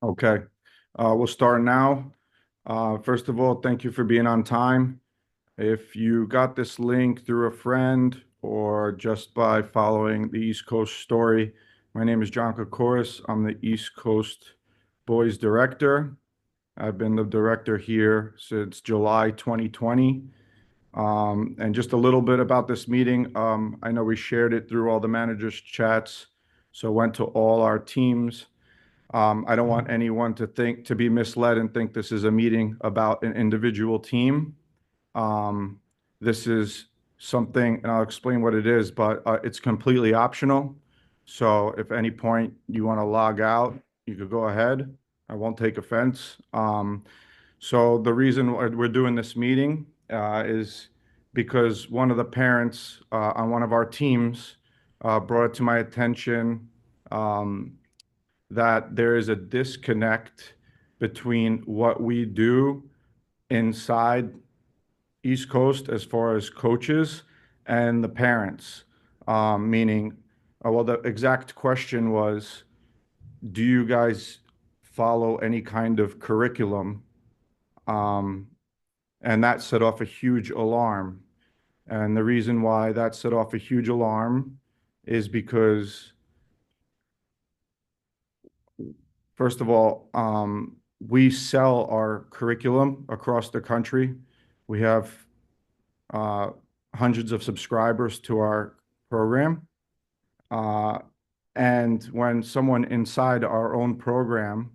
Okay, we'll start now. First of all, thank you for being on time. If you got this link through a friend or just by following the East Coast story, my name is John Kokoris. I'm the East Coast Boys Director. I've been the director here since July 2020. And just a little bit about this meeting. I know we shared it through all the managers' chats, so went to all our teams. I don't want anyone to be misled and think this is a meeting about an individual team. This is something, and I'll explain what it is, but it's completely optional. So if at any point you want to log out, you could go ahead. I won't take offense. So the reason we're doing this meeting is because one of the parents on one of our teams brought it to my attention. That there is a disconnect between what we do inside East Coast as far as coaches and the parents. Meaning, well, the exact question was, do you guys follow any kind of curriculum? Um, and that set off a huge alarm. And the reason why that set off a huge alarm is because first of all, we sell our curriculum across the country. We have uh, hundreds of subscribers to our program. Uh, and when someone inside our own program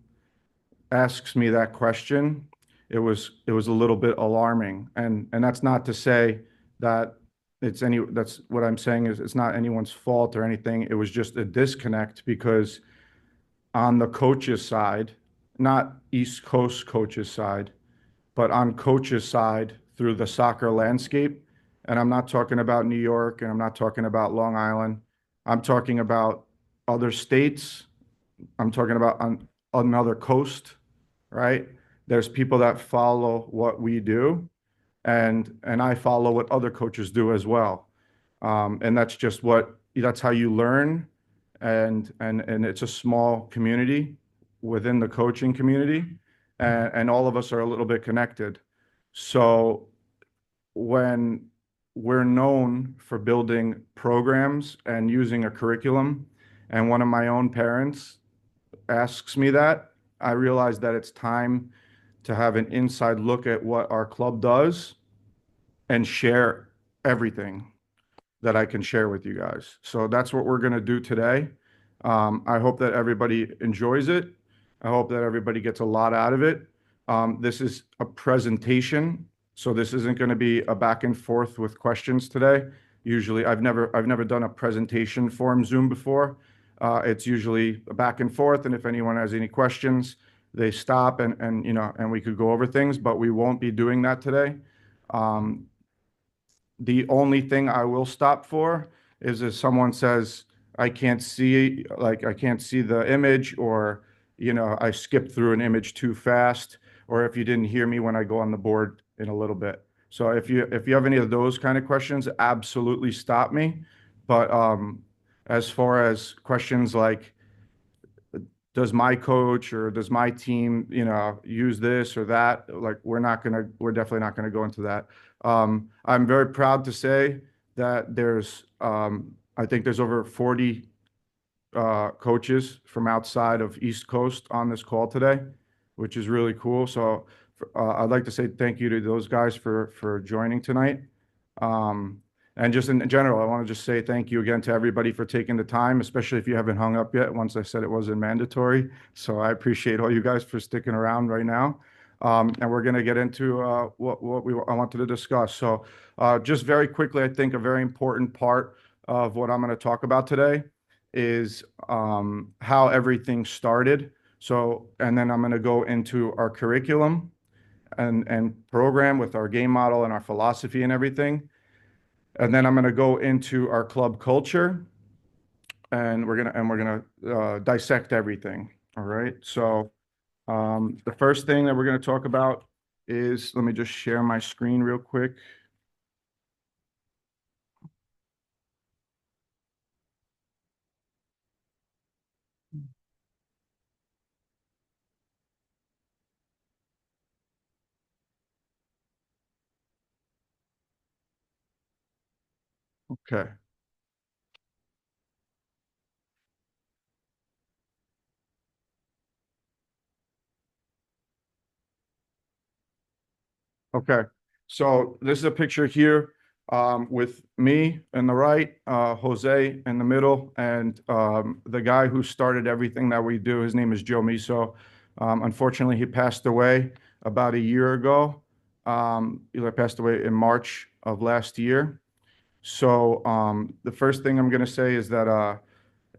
asks me that question, it was a little bit alarming. And that's not to say that that's what I'm saying is it's not anyone's fault or anything. It was just a disconnect because on the coaches side, not East Coast coaches side, but on coaches side through the soccer landscape. And I'm not talking about New York and I'm not talking about Long Island. I'm talking about other states. I'm talking about on another coast, right? There's people that follow what we do and I follow what other coaches do as well. And that's how you learn. And it's a small community within the coaching community, and all of us are a little bit connected. So when we're known for building programs and using a curriculum, and one of my own parents asks me that, I realize that it's time to have an inside look at what our club does and share everything that I can share with you guys. So that's what we're going to do today. I hope that everybody enjoys it. I hope that everybody gets a lot out of it. This is a presentation, so this isn't going to be a back and forth with questions today. Usually, I've never done a presentation forum Zoom before. It's usually a back and forth, and if anyone has any questions, they stop and we could go over things, but we won't be doing that today. Um, the only thing I will stop for is if someone says, I can't see, like, I can't see the image, or, I skipped through an image too fast, or if you didn't hear me when I go on the board in a little bit. So if you have any of those kind of questions, absolutely stop me. But as far as questions like, does my coach or does my team, use this or that? Like, we're definitely not gonna go into that. I'm very proud to say that I think there's over 40 coaches from outside of East Coast on this call today, which is really cool. So I'd like to say thank you to those guys for joining tonight. And just in general, I want to just say thank you again to everybody for taking the time, especially if you haven't hung up yet, once I said it wasn't mandatory. So I appreciate all you guys for sticking around right now. And we're going to get into what I wanted to discuss. So just very quickly, I think a very important part of what I'm going to talk about today is how everything started. So, and then I'm going to go into our curriculum and program with our game model and our philosophy and everything. And then I'm going to go into our club culture, and we're gonna dissect everything. All right. So the first thing that we're going to talk about is, let me just share my screen real quick. Okay. Okay. So this is a picture here with me in the right, Jose in the middle, and the guy who started everything that we do. His name is Joe Miso. Unfortunately, he passed away about a year ago. He passed away in March of last year. So the first thing I'm going to say is that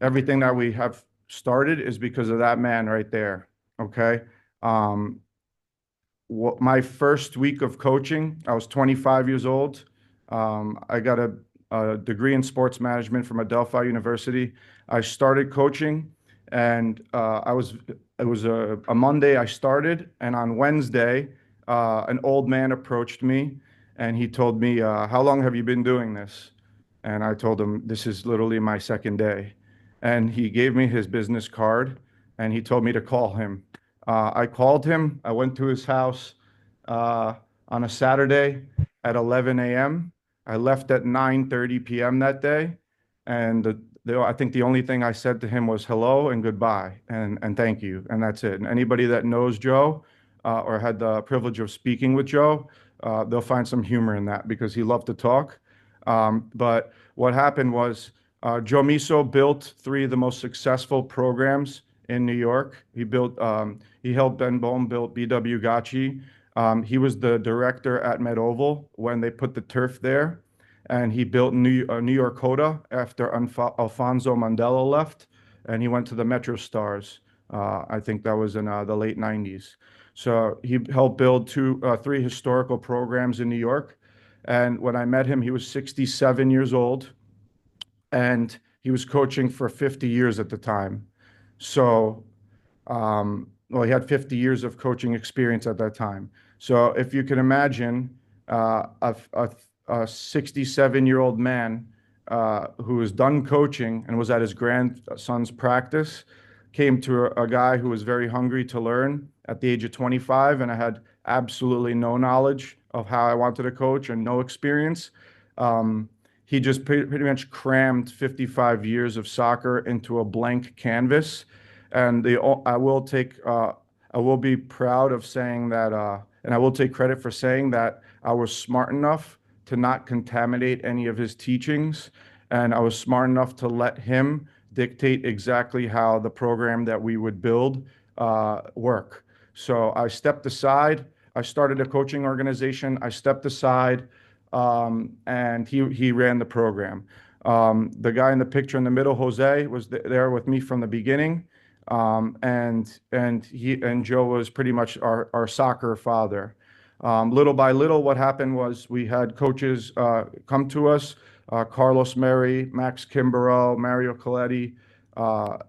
everything that we have started is because of that man right there. Okay. Um, my first week of coaching, I was 25 years old. I got a degree in sports management from Adelphi University. I started coaching, and it was a Monday I started, and on Wednesday, an old man approached me, and he told me, "How long have you been doing this?" And I told him, "This is literally my second day." And he gave me his business card, and he told me to call him. I called him. I went to his house uh, on a Saturday at 11 a.m. I left at 9:30 p.m. that day, and I think the only thing I said to him was hello and goodbye and thank you, and that's it. And anybody that knows Joe or had the privilege of speaking with Joe, they'll find some humor in that because he loved to talk. But what happened was Joe Miso built three of the most successful programs in New York. He helped Ben Bohm build BW Gacci. He was the director at MedOval when they put the turf there, and he built New York Coda after Alfonso Mandela left, and he went to the Metro Stars. I think that was in the late 90s. So he helped build three historical programs in New York. And when I met him, he was 67 years old, and he was coaching for 50 years at the time. So well, he had 50 years of coaching experience at that time. So if you can imagine a 67-year-old man who was done coaching and was at his grandson's practice, came to a guy who was very hungry to learn at the age of 25, and I had absolutely no knowledge of how I wanted to coach and no experience. Um, he just pretty much crammed 55 years of soccer into a blank canvas. And I will be proud of saying that, and I will take credit for saying that I was smart enough to not contaminate any of his teachings, and I was smart enough to let him dictate exactly how the program that we would build work. So I stepped aside. I started a coaching organization. I stepped aside, and he ran the program. The guy in the picture in the middle, Jose, was there with me from the beginning. And Joe was pretty much our soccer father. Little by little, what happened was we had coaches come to us, Carlos Mary, Max Kimberow, Mario Coletti,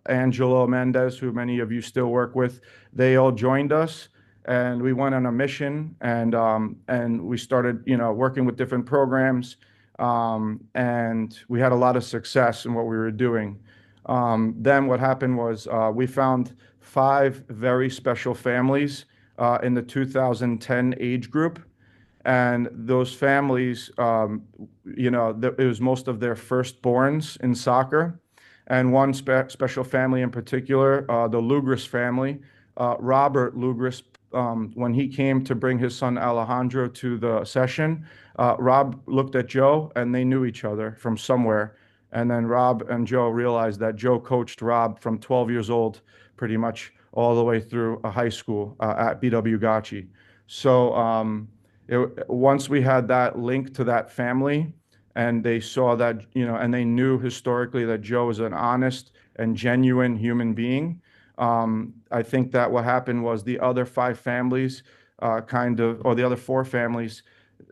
Angelo Mendez, who many of you still work with. They all joined us, and we went on a mission, and we started, working with different programs, and we had a lot of success in what we were doing. Then what happened was we found five very special families in the 2010 age group. And those families, it was most of their firstborns in soccer. And one special family in particular, the Lugris family, Robert Lugris, when he came to bring his son Alejandro to the session, Rob looked at Joe and they knew each other from somewhere. And then Rob and Joe realized that Joe coached Rob from 12 years old, pretty much all the way through a high school at BW Gacci. So once we had that link to that family, and they saw that, and they knew historically that Joe is an honest and genuine human being. I think that what happened was the other five families, or the other four families,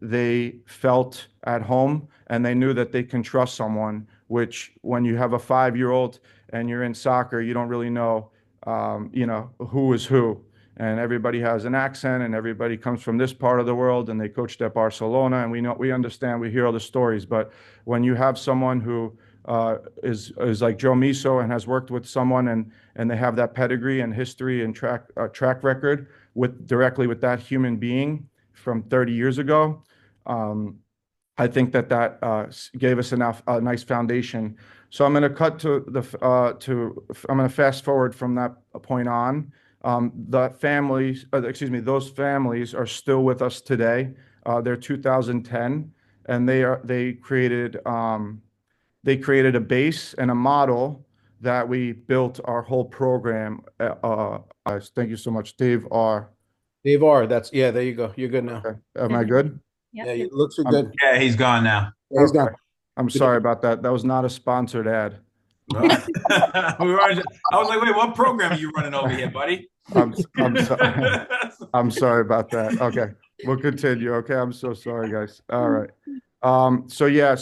they felt at home and they knew that they can trust someone, which when you have a 5-year-old and you're in soccer, you don't really know, who is who. And everybody has an accent and everybody comes from this part of the world and they coached at Barcelona, and we understand, we hear all the stories. But when you have someone who is like Joe Miso and has worked with someone, and they have that pedigree and history and track record directly with that human being from 30 years ago, um, I think that gave us a nice foundation. So I'm going to cut to I'm going to fast forward from that point on. The families, excuse me, those families are still with us today. They're 2010, and they created a base and a model that we built our whole program. Thank you so much, Dave R. Dave R. Yeah, there you go. You're good now. Okay. Am I good? Yep, Yeah, you're your looks are Um, good. Yeah, he's gone now. Yeah, he's okay. gone. I'm Good sorry job. about that. That was not a sponsored ad. No. I was like, wait, what program are you running over here, buddy? I'm sorry. I'm sorry about that. Okay, we'll continue. Okay, I'm so sorry, guys. All right. So yeah,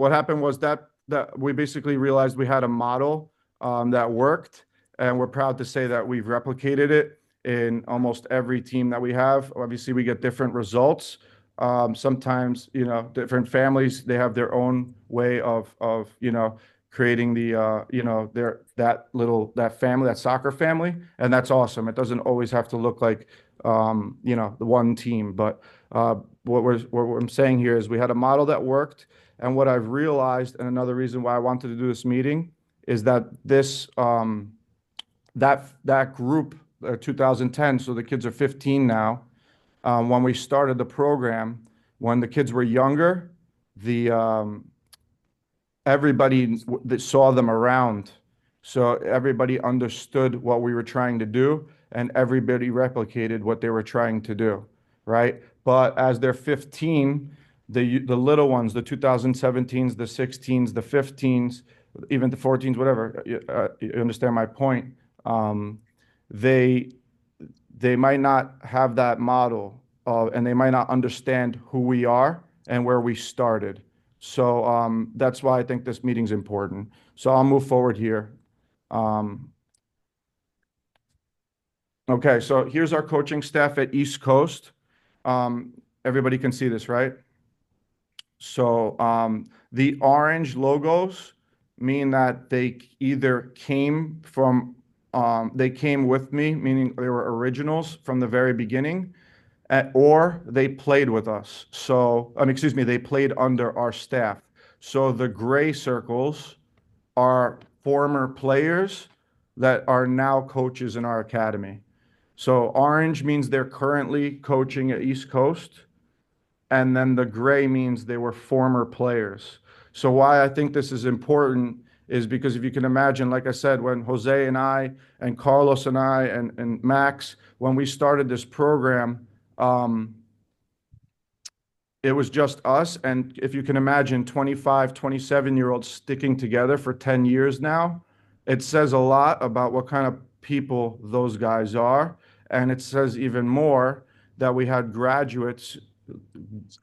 what happened was that we basically realized we had a model that worked, and we're proud to say that we've replicated it in almost every team that we have. Obviously, we get different results. Sometimes, different families, they have their own way of creating that family, that soccer family, and that's awesome. It doesn't always have to look like the one team, but what I'm saying here is we had a model that worked, and what I've realized, and another reason why I wanted to do this meeting, is that that group, 2010, so the kids are 15 now. When we started the program, when the kids were younger, the everybody that saw them around. So everybody understood what we were trying to do, and everybody replicated what they were trying to do, right? But as they're 15, the little ones, the 2017s, the 16s, the 15s, even the 14s, whatever, you understand my point. They they might not have that model, and they might not understand who we are and where we started. So that's why I think this meeting's important. So I'll move forward here. Okay, so here's our coaching staff at East Coast. Everybody can see this, right? So the orange logos mean that they either they came with me, meaning they were originals from the very beginning, or they played with us. So, excuse me, they played under our staff. So the gray circles are former players that are now coaches in our academy. So orange means they're currently coaching at East Coast, and then the gray means they were former players. So why I think this is important is because if you can imagine, like I said, when Jose and I and Carlos and I and Max, when we started this program, it was just us. And if you can imagine 25, 27-year-olds sticking together for 10 years now, it says a lot about what kind of people those guys are. And it says even more that we had graduates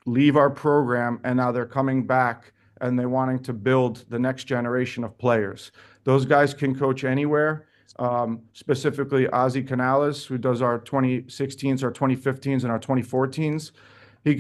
leave our program and now they're coming back and they're wanting to build the next generation of players. Those guys can coach anywhere. Specifically Ozzy Canales, who does our 2016s, our 2015s, and our 2014s. He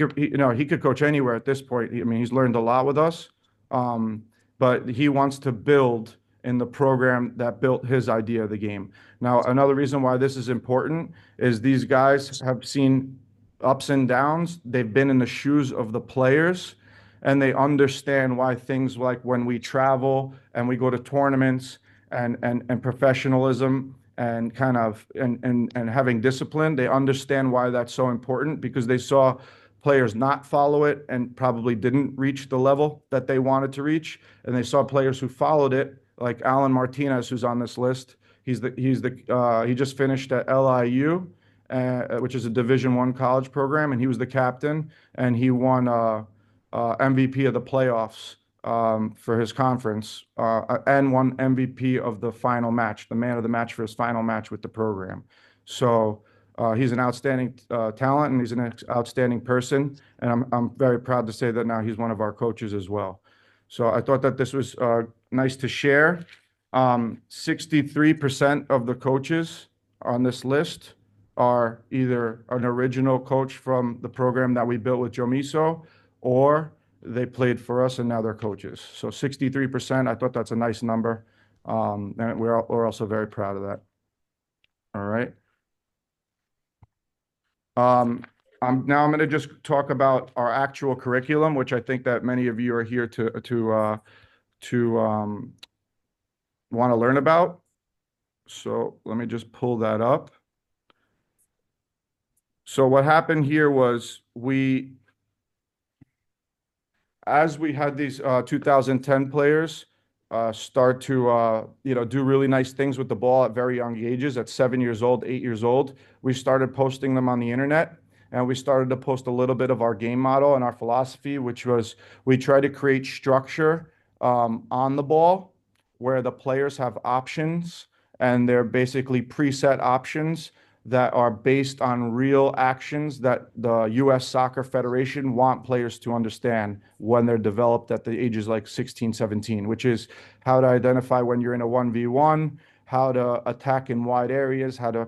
could coach anywhere at this point. I mean, he's learned a lot with us, but he wants to build in the program that built his idea of the game. Now, another reason why this is important is these guys have seen ups and downs. They've been in the shoes of the players, and they understand why things like when we travel and we go to tournaments and professionalism and and having discipline, they understand why that's so important because they saw players not follow it and probably didn't reach the level that they wanted to reach. And they saw players who followed it, like Alan Martinez, who's on this list. He just finished at LIU, which is a Division I college program, and he was the captain, and he won MVP of the playoffs for his conference, and won MVP of the final match, the man of the match for his final match with the program. So he's an outstanding talent, and he's an outstanding person, and I'm very proud to say that now he's one of our coaches as well. So I thought that this was nice to share. 63% of the coaches on this list are either an original coach from the program that we built with Joe Miso, or they played for us and now they're coaches. So 63%, I thought that's a nice number. And we're also very proud of that. All right. Now I'm going to just talk about our actual curriculum, which I think that many of you are here to want to learn about. So let me just pull that up. So what happened here was as we had these 2010 players start to do really nice things with the ball at very young ages, at 7 years old, 8 years old, we started posting them on the internet, and we started to post a little bit of our game model and our philosophy, which was we try to create structure on the ball where the players have options, and they're basically preset options that are based on real actions that the U.S. Soccer Federation want players to understand when they're developed at the ages like 16, 17, which is how to identify when you're in a 1v1, how to attack in wide areas, how to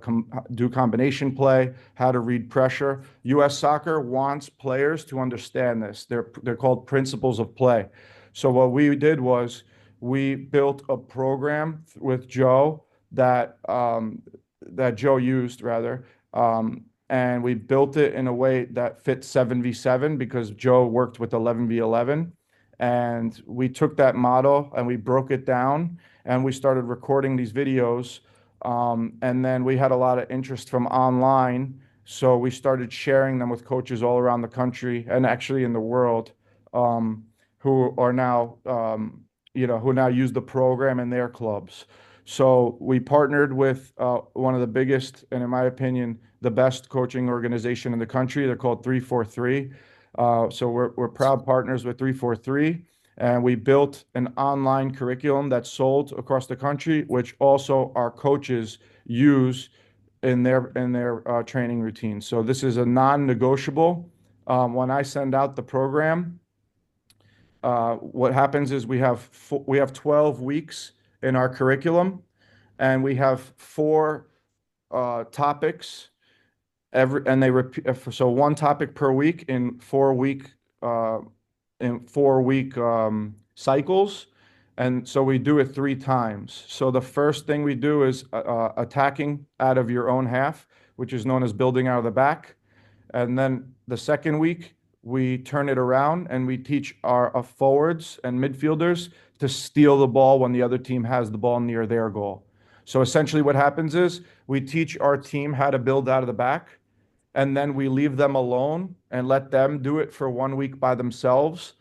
do combination play, how to read pressure. U.S. Soccer wants players to understand this. They're called principles of play. So what we did was we built a program with Joe that Joe used rather. And we built it in a way that fit 7v7 because Joe worked with 11v11. And we took that model and we broke it down and we started recording these videos. And then we had a lot of interest from online. So we started sharing them with coaches all around the country and actually in the world, who are now, who now use the program in their clubs. So we partnered with one of the biggest, and in my opinion, the best coaching organization in the country. They're called 343. So we're proud partners with 343, and we built an online curriculum that's sold across the country, which also our coaches use in their training routine. So this is a non-negotiable. When I send out the program, what happens is we have 12 weeks in our curriculum, and we have 4 topics and they repeat, so 1 topic per week in 4-week cycles. And so we do it 3 times. So the first thing we do is attacking out of your own half, which is known as building out of the back. And then the second week, we turn it around and we teach our forwards and midfielders to steal the ball when the other team has the ball near their goal. So essentially what happens is we teach our team how to build out of the back, and then we leave them alone and let them do it for 1 week by themselves.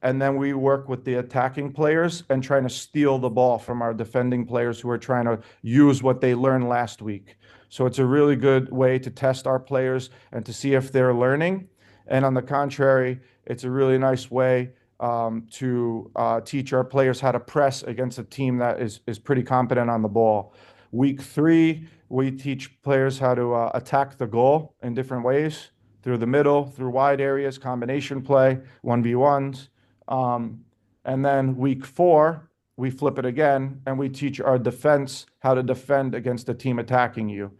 And then we work with the attacking players and trying to steal the ball from our defending players who are trying to use what they learned last week. So it's a really good way to test our players and to see if they're learning. And on the contrary, it's a really nice way to teach our players how to press against a team that is pretty competent on the ball. Week 3, we teach players how to attack the goal in different ways, through the middle, through wide areas, combination play, 1v1s. And then week 4, we flip it again and we teach our defense how to defend against a team attacking you.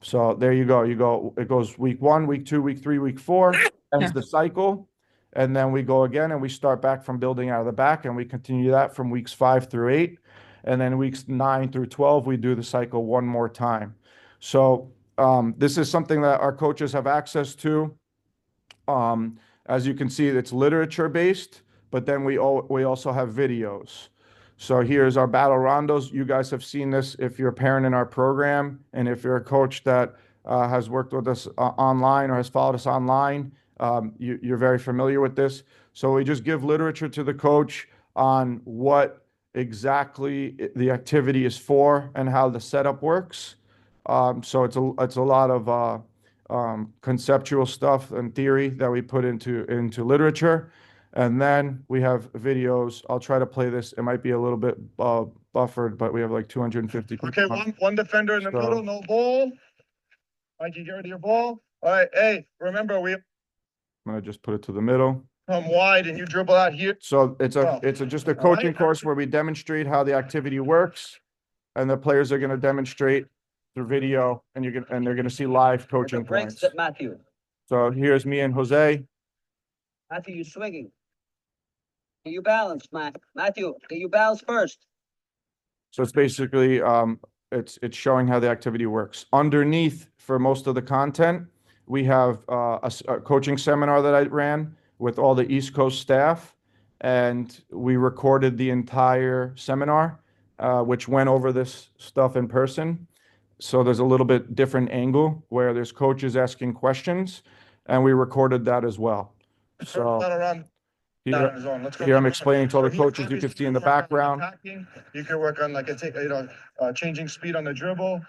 So there you go. It goes week 1, week 2, week 3, week 4, ends the cycle. And then we go again and we start back from building out of the back, and we continue that from weeks 5 through 8. And then weeks 9 through 12, we do the cycle one more time. So this is something that our coaches have access to. As you can see, it's literature based, but then we also have videos. So here's our battle rondos. You guys have seen this if you're a parent in our program, and if you're a coach that has worked with us online or has followed us online, you're very familiar with this. So we just give literature to the coach on what exactly the activity is for and how the setup works. So it's a lot of conceptual stuff and theory that we put into literature. And then we have videos. I'll try to play this. It might be a little bit buffered, but we have like 250 people. Okay, one defender in the middle, no ball. Mike, you get rid of your ball. All right, hey, remember I'm gonna just put it to the middle. Come wide and you dribble out here. So it's just a coaching course where we demonstrate how the activity works, and the players are gonna demonstrate through video, and they're gonna see live coaching points. Matthew. So here's me and Jose. Matthew, you're swinging. Can you balance, Matthew? Can you balance first? So it's basically it's showing how the activity works. Underneath, for most of the content, we have a coaching seminar that I ran with all the East Coast staff, and we recorded the entire seminar, which went over this stuff in person. So there's a little bit different angle where there's coaches asking questions, and we recorded that as well. So Not around here, down in his zone. Let's go here I'm to- explaining to all the So coaches, you obviously can see in the work on background, attacking. You can work on like changing speed on the dribble.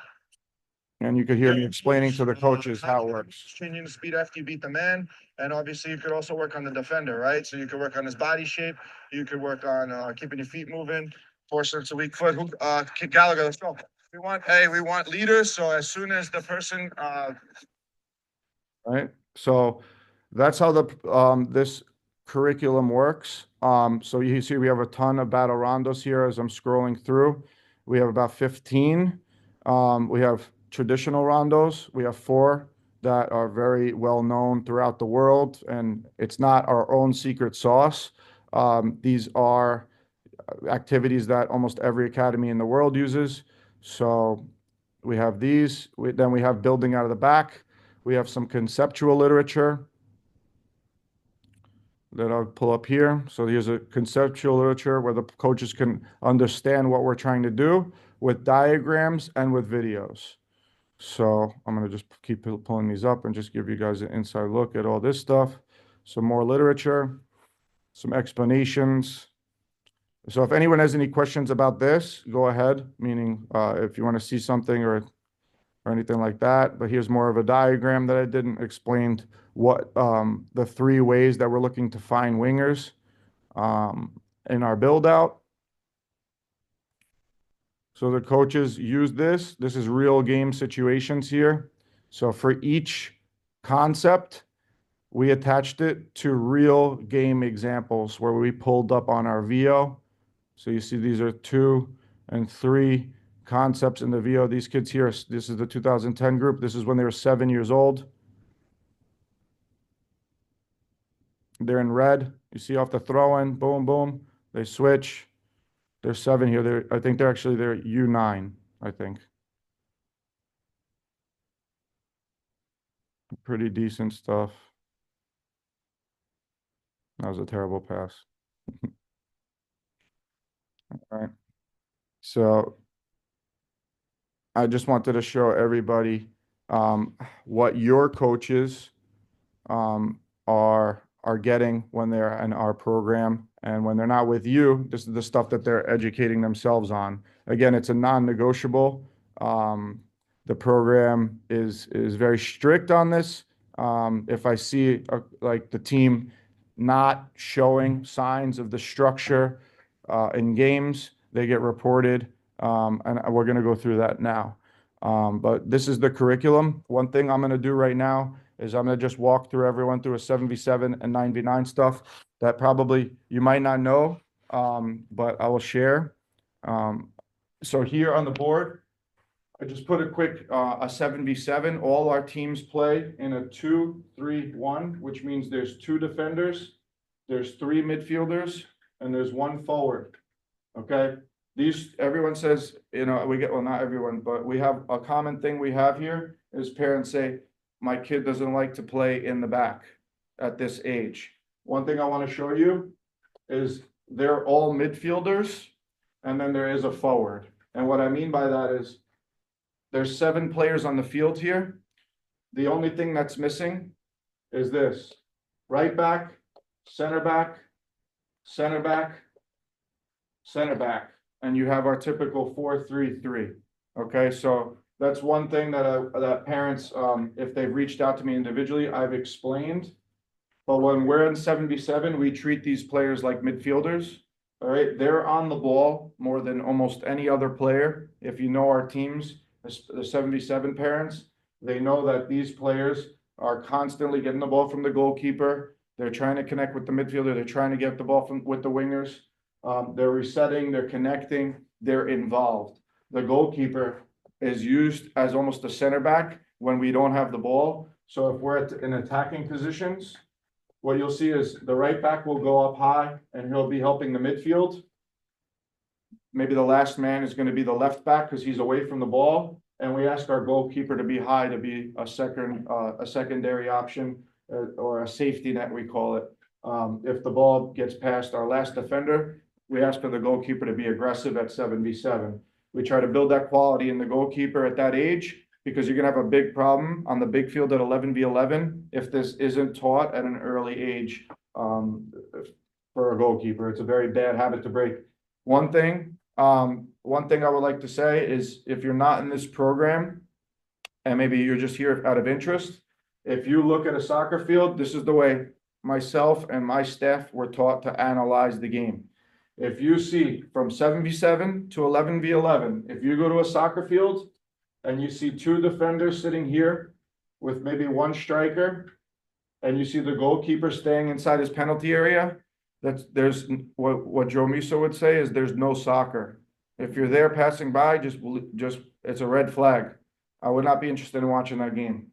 and you could hear me explaining to the coaches how it works. Changing the speed after you beat the man, and obviously you could also work on the defender, right? So you could work on his body shape. You could work on keeping your feet moving. Force it's a weak foot. Gallagher, let's go. We want leaders. So as soon as the person Right? So that's how this curriculum works. So you see we have a ton of battle rondos here as I'm scrolling through. We have about 15. We have traditional rondos. We have 4 that are very well known throughout the world, and it's not our own secret sauce. These are activities that almost every academy in the world uses. So we have these. Then we have building out of the back. We have some conceptual literature that I'll pull up here. So here's a conceptual literature where the coaches can understand what we're trying to do with diagrams and with videos. So I'm going to just keep pulling these up and just give you guys an inside look at all this stuff. Some more literature, some explanations. So if anyone has any questions about this, go ahead, meaning if you want to see something or anything like that. But here's more of a diagram that I didn't explain what the 3 ways that we're looking to find wingers in our build out. So the coaches use this. This is real game situations here. So for each concept, we attached it to real game examples where we pulled up on our VO. So you see these are 2 and 3 concepts in the VO. These kids here, this is the 2010 group. This is when they were 7 years old. They're in red. You see off the throw-in, boom, boom. They switch. They're 7 here. I think they're U9, I think. Pretty decent stuff. That was a terrible pass. All right. So I just wanted to show everybody what your coaches are getting when they're in our program, and when they're not with you, this is the stuff that they're educating themselves on. Again, it's a non-negotiable. The program is very strict on this. If I see like the team not showing signs of the structure in games, they get reported, and we're going to go through that now. But this is the curriculum. One thing I'm going to do right now is I'm going to just walk through everyone through a 7v7 and 9v9 stuff that probably you might not know, but I will share. So here on the board, I just put a quick a 7v7. All our teams play in a 2-3-1, which means there's 2 defenders, there's 3 midfielders, and there's 1 forward. Okay, everyone says, well, not everyone, but we have a common thing we have here is parents say, my kid doesn't like to play in the back at this age. One thing I want to show you is they're all midfielders, and then there is a forward. And what I mean by that is there's 7 players on the field here. The only thing that's missing is this: right back, center back, center back, center back. And you have our typical 4-3-3. Okay, so that's one thing that parents, if they've reached out to me individually, I've explained. But when we're in 7v7, we treat these players like midfielders. All right, they're on the ball more than almost any other player. If you know our teams, the 7v7 parents, they know that these players are constantly getting the ball from the goalkeeper. They're trying to connect with the midfielder. They're trying to get the ball with the wingers. They're resetting, they're connecting, they're involved. The goalkeeper is used as almost a center back when we don't have the ball. So if we're in attacking positions, what you'll see is the right back will go up high and he'll be helping the midfield. Maybe the last man is going to be the left back because he's away from the ball. And we ask our goalkeeper to be high, to be a secondary option, or a safety net, we call it. If the ball gets past our last defender, we ask for the goalkeeper to be aggressive at 7v7. We try to build that quality in the goalkeeper at that age, because you're gonna have a big problem on the big field at 11v11 if this isn't taught at an early age, for a goalkeeper. It's a very bad habit to break. One thing I would like to say is, if you're not in this program, and maybe you're just here out of interest, if you look at a soccer field, this is the way myself and my staff were taught to analyze the game. If you see from 7v7 to 11v11, if you go to a soccer field and you see two defenders sitting here with maybe one striker, and you see the goalkeeper staying inside his penalty area, there's what Joe Miso would say is there's no soccer. If you're there passing by, just it's a red flag. I would not be interested in watching that game.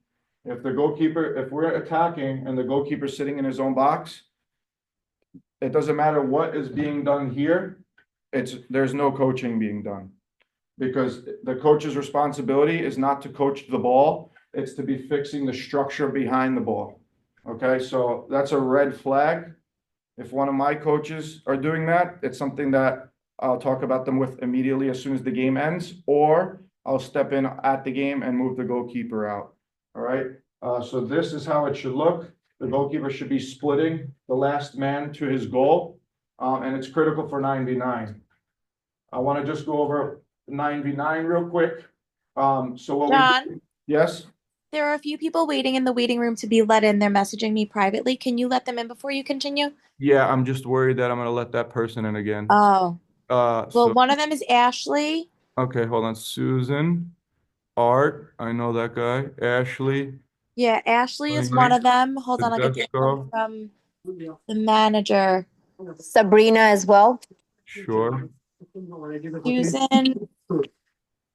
If we're attacking and the goalkeeper's sitting in his own box, it doesn't matter what is being done here. There's no coaching being done, because the coach's responsibility is not to coach the ball. It's to be fixing the structure behind the ball. Okay, so that's a red flag. If one of my coaches are doing that, it's something that I'll talk about them with immediately as soon as the game ends, or I'll step in at the game and move the goalkeeper out. All right, so this is how it should look. The goalkeeper should be splitting the last man to his goal, and it's critical for 9v9. I want to just go over 9v9 real quick. So what John? Yes? There are a few people waiting in the waiting room to be let in. They're messaging me privately. Can you let them in before you continue? Yeah, I'm just worried that I'm gonna let that person in again. Oh, well, So, one of them is Ashley. okay, hold on. Susan, Art, I know that guy. Ashley, Yeah, Ashley is Mhm. one of them. Hold on, I'll get the Tedesco. info from the manager. Sabrina as well. Sure. Susan,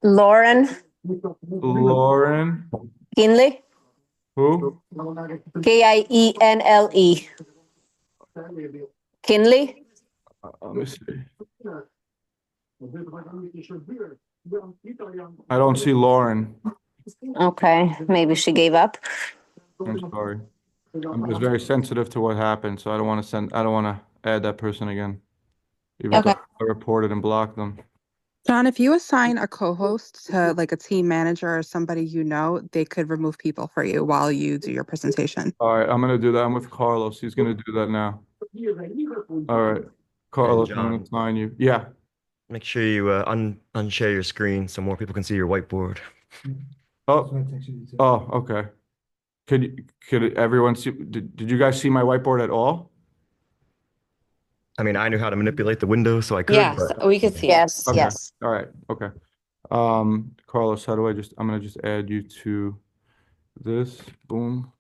Lauren Lauren, Kinley, who? Kienle. Kinley, Let me see. I don't see Lauren. okay, maybe she gave up. I'm sorry. I'm just very sensitive to what happened, so I don't want to add that person again. Even Okay. though I reported and blocked them. John, if you assign a co-host to like a team manager or somebody you know, they could remove people for you while you do your presentation. All right, I'm gonna do that. I'm with Carlos. He's gonna do that now. All right, Carlos, I'm gonna John. assign you. Yeah. Make sure you unshare your screen so more people can see your whiteboard. Oh, okay. Could everyone see? Did you guys see my whiteboard at all? I mean, I knew how to manipulate the window, so I could. Yes, but we could see it. Yes, Okay. yes. All right. Okay. Carlos, how do I'm gonna just add you to this. Boom.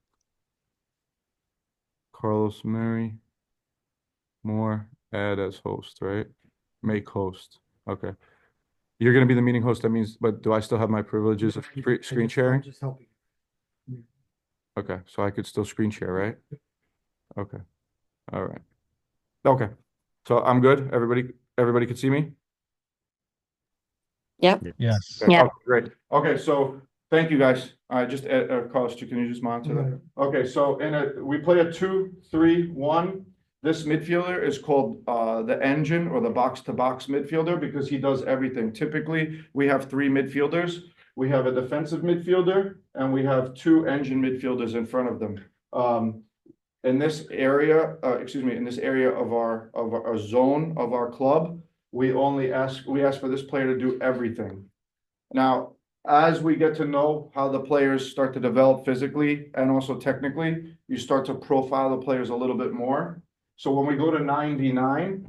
Carlos Mary. More. Add as host, right? Make host. Okay. You're gonna be the meeting host. That means, but do I still have my privileges of screen sharing? Just helping. Okay, so I could still screen share, right? Okay. All right. Okay. So I'm good. Everybody can see me? Yep. Yes. Okay. Yeah. Okay, great. Okay, so thank you guys. Just Carlos, can you just monitor that? Okay, so we play a 2-3-1. This midfielder is called the engine, or the box-to-box midfielder, because he does everything. Typically, we have 3 midfielders. We have a defensive midfielder, and we have 2 engine midfielders in front of them. In this area, in this area of our zone of our club, we ask for this player to do everything. Now, as we get to know how the players start to develop physically and also technically, you start to profile the players a little bit more. So when we go to 9v9,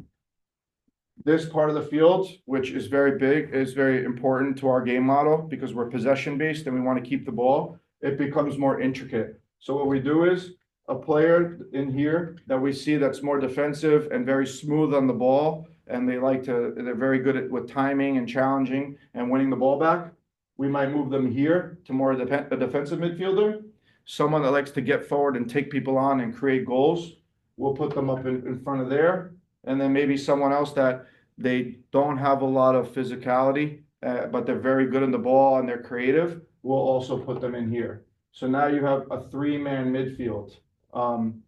this part of the field, which is very big, is very important to our game model, because we're possession based and we want to keep the ball. It becomes more intricate. So what we do is, a player in here that we see that's more defensive and very smooth on the ball, and they're very good with timing and challenging and winning the ball back. We might move them here to more a defensive midfielder. Someone that likes to get forward and take people on and create goals, we'll put them up in front of there. And then maybe someone else that they don't have a lot of physicality but they're very good in the ball and they're creative, we'll also put them in here. So now you have a 3-man midfield.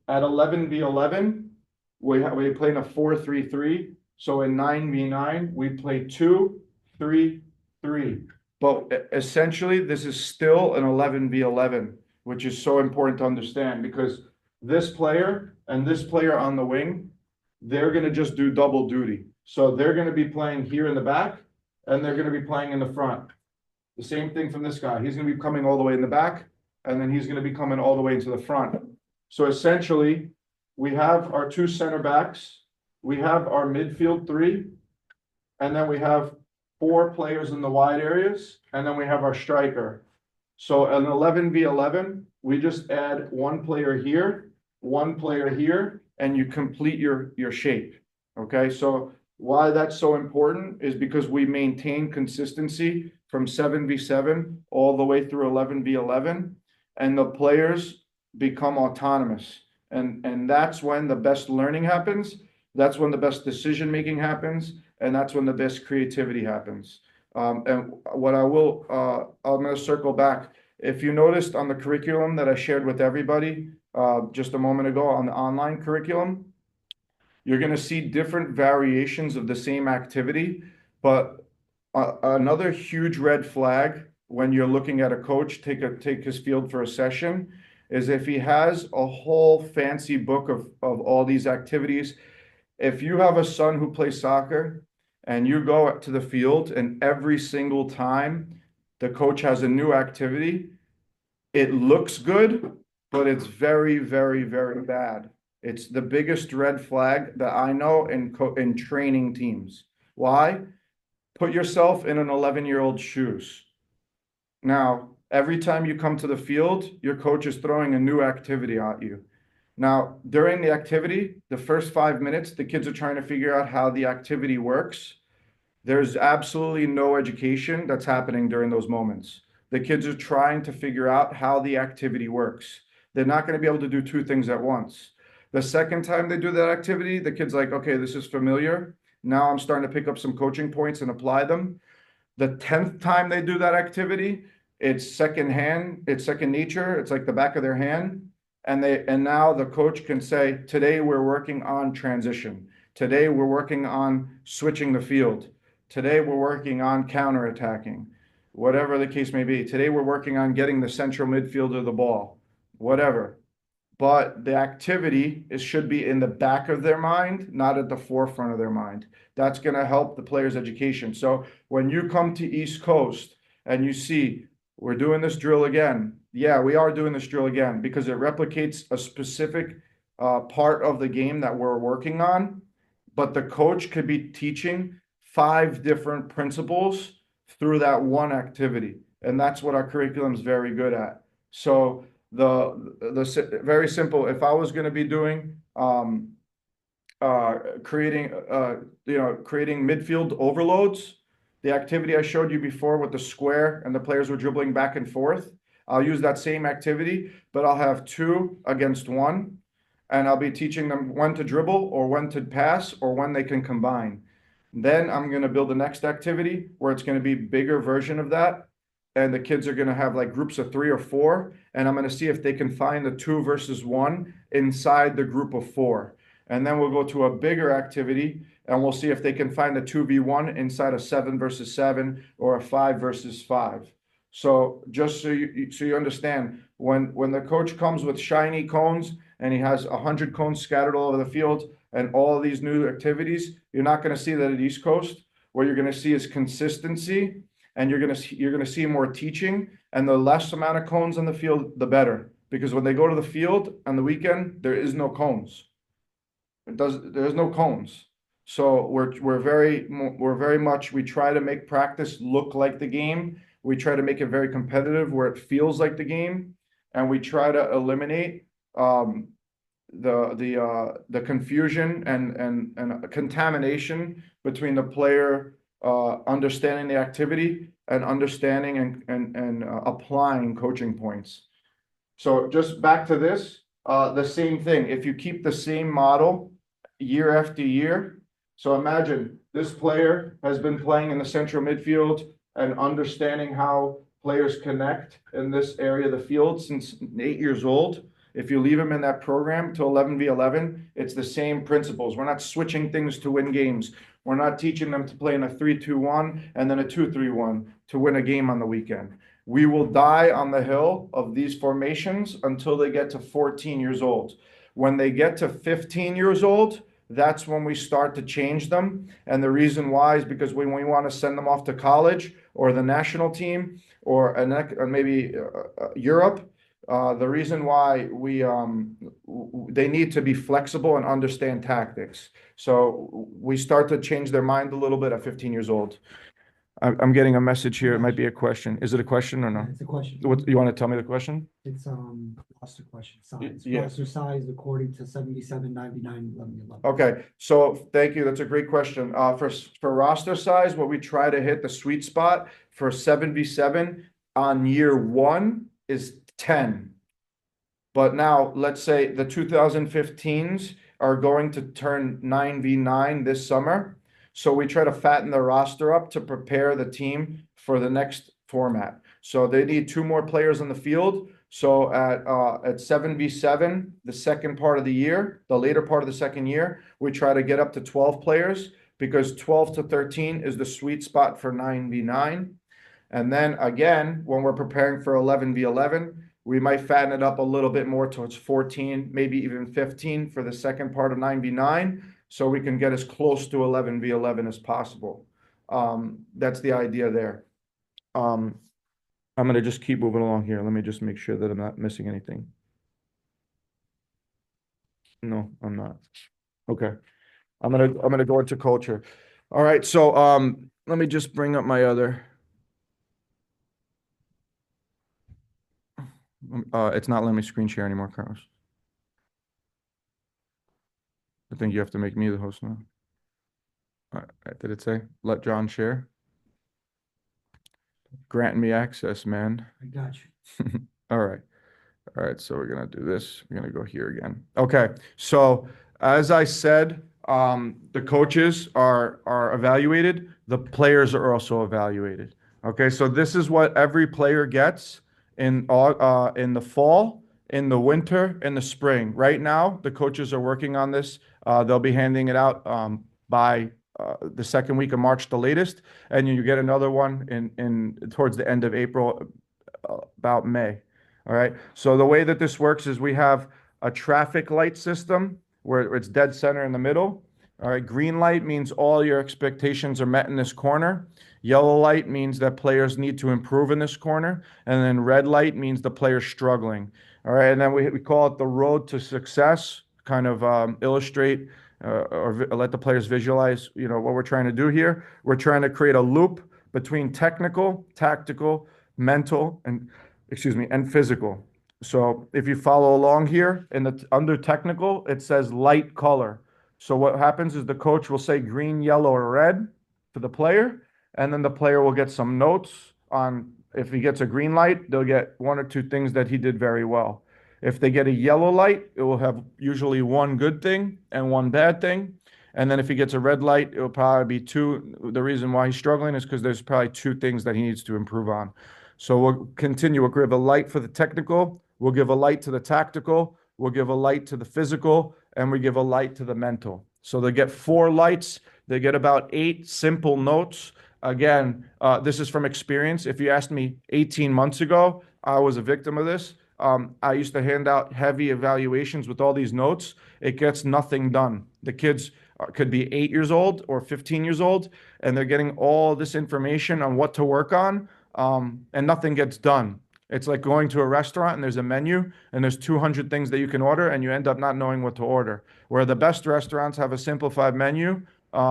At 11v11, we play in a 4-3-3. So in 9v9, we play 2-3-3. But essentially, this is still an 11v11, which is so important to understand because this player and this player on the wing, they're going to just do double duty. So they're going to be playing here in the back and they're going to be playing in the front. The same thing from this guy. He's going to be coming all the way in the back and then he's going to be coming all the way into the front. So essentially, we have our 2 center backs, we have our midfield 3, and then we have 4 players in the wide areas, and then we have our striker. So an 11v11, we just add 1 player here, 1 player here, and you complete your shape. Okay, so why that's so important is because we maintain consistency from 7v7 all the way through 11v11, and the players become autonomous. And that's when the best learning happens. That's when the best decision making happens. And that's when the best creativity happens. And what I'm going to circle back. If you noticed on the curriculum that I shared with everybody just a moment ago on the online curriculum, you're going to see different variations of the same activity. But another huge red flag when you're looking at a coach take his field for a session is if he has a whole fancy book of all these activities. If you have a son who plays soccer and you go to the field and every single time the coach has a new activity, it looks good, but it's very, very, very bad. It's the biggest red flag that I know in training teams. Why? Put yourself in an 11-year-old's shoes. Now, every time you come to the field, your coach is throwing a new activity at you. Now, during the activity, the first 5 minutes, the kids are trying to figure out how the activity works. There's absolutely no education that's happening during those moments. The kids are trying to figure out how the activity works. They're not going to be able to do 2 things at once. The second time they do that activity, the kid's like, okay, this is familiar. Now I'm starting to pick up some coaching points and apply them. The 10th time they do that activity, it's second nature. It's like the back of their hand. And now the coach can say, today we're working on transition. Today we're working on switching the field. Today we're working on counterattacking. Whatever the case may be. Today we're working on getting the central midfielder the ball. Whatever. But the activity should be in the back of their mind, not at the forefront of their mind. That's going to help the player's education. So when you come to East Coast and you see, we're doing this drill again. Yeah, we are doing this drill again because it replicates a specific part of the game that we're working on. But the coach could be teaching 5 different principles through that one activity. And that's what our curriculum is very good at. So the very simple, if I was going to be doing creating midfield overloads, the activity I showed you before with the square and the players were dribbling back and forth, I'll use that same activity, but I'll have 2 against 1, and I'll be teaching them when to dribble or when to pass or when they can combine. Then I'm going to build the next activity where it's going to be a bigger version of that, and the kids are going to have like groups of 3 or 4, and I'm going to see if they can find the 2 versus 1 inside the group of 4. And then we'll go to a bigger activity and we'll see if they can find a 2v1 inside a 7 versus 7 or a 5 versus 5. So just so you understand, when the coach comes with shiny cones and he has 100 cones scattered all over the field and all of these new activities, you're not going to see that at East Coast. What you're going to see is consistency, and you're going to see more teaching, and the less amount of cones on the field, the better. Because when they go to the field on the weekend, there is no cones. There's no cones. So we're very much, we try to make practice look like the game. We try to make it very competitive where it feels like the game, and we try to eliminate the confusion and contamination between the player understanding the activity and understanding and applying coaching points. So just back to this, the same thing. If you keep the same model year after year, so imagine this player has been playing in the central midfield and understanding how players connect in this area of the field since 8 years old. If you leave them in that program to 11v11, it's the same principles. We're not switching things to win games. We're not teaching them to play in a 3-2-1 and then a 2-3-1 to win a game on the weekend. We will die on the hill of these formations until they get to 14 years old. When they get to 15 years old, that's when we start to change them. And the reason why is because when we want to send them off to college or the national team or maybe Europe, the reason why they need to be flexible and understand tactics. So we start to change their mind a little bit at 15 years old. I'm getting a message here. It might be a question. Is it a question or no? It's a question. What, you want to tell me the question? It's roster question, size. Yeah. Roster size according to 77, 99, 11, 11. Okay, so thank you. That's a great question. For roster size, what we try to hit the sweet spot for 7v7 on year 1 is 10. But now let's say the 2015s are going to turn 9v9 this summer. So we try to fatten the roster up to prepare the team for the next format. So they need 2 more players on the field. So at 7v7, the second part of the year, the later part of the second year, we try to get up to 12 players because 12 to 13 is the sweet spot for 9v9. And then again, when we're preparing for 11v11, we might fatten it up a little bit more towards 14, maybe even 15 for the second part of 9v9, so we can get as close to 11v11 as possible. That's the idea there. I'm going to just keep moving along here. Let me just make sure that I'm not missing anything. No, I'm not. Okay. I'm going to go into culture. All right. So, let me just bring up my other. It's not letting me screen share anymore, Carlos. I think you have to make me the host now. All right, did it say let John share? Grant me access, man. I got you. All right. All right, so we're gonna do this. We're gonna go here again. Okay, so as I said, the coaches are evaluated. The players are also evaluated. Okay, so this is what every player gets in the fall, in the winter, in the spring. Right now, the coaches are working on this. They'll be handing it out by the second week of March, the latest, and you get another one in towards the end of April, about May. All right. So the way that this works is we have a traffic light system where it's dead center in the middle. All right. Green light means all your expectations are met in this corner. Yellow light means that players need to improve in this corner. And then red light means the player's struggling. All right. And then we call it the road to success, kind of illustrate or let the players visualize, what we're trying to do here. We're trying to create a loop between technical, tactical, mental, and physical. So if you follow along here under technical, it says light color. So what happens is the coach will say green, yellow, or red to the player, and then the player will get some notes on, if he gets a green light, they'll get 1 or 2 things that he did very well. If they get a yellow light, it will have usually 1 good thing and 1 bad thing. And then if he gets a red light, it will probably be 2. The reason why he's struggling is because there's probably 2 things that he needs to improve on. So we'll continue. We'll give a light for the technical. We'll give a light to the tactical. We'll give a light to the physical. And we give a light to the mental. So they get 4 lights. They get about 8 simple notes. Again, this is from experience. If you asked me 18 months ago, I was a victim of this. I used to hand out heavy evaluations with all these notes. It gets nothing done. The kids could be 8 years old or 15 years old, and they're getting all this information on what to work on, and nothing gets done. It's like going to a restaurant and there's a menu and there's 200 things that you can order and you end up not knowing what to order. Where the best restaurants have a simplified menu,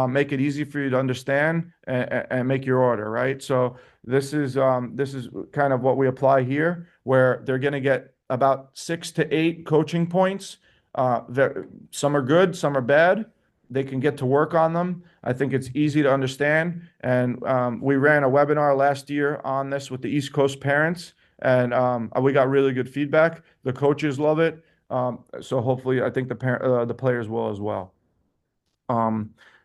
make it easy for you to understand and make your order, right? So this is kind of what we apply here, where they're going to get about 6 to 8 coaching points. Some are good, some are bad. They can get to work on them. I think it's easy to understand. And we ran a webinar last year on this with the East Coast parents, and we got really good feedback. The coaches love it. So hopefully, I think the players will as well.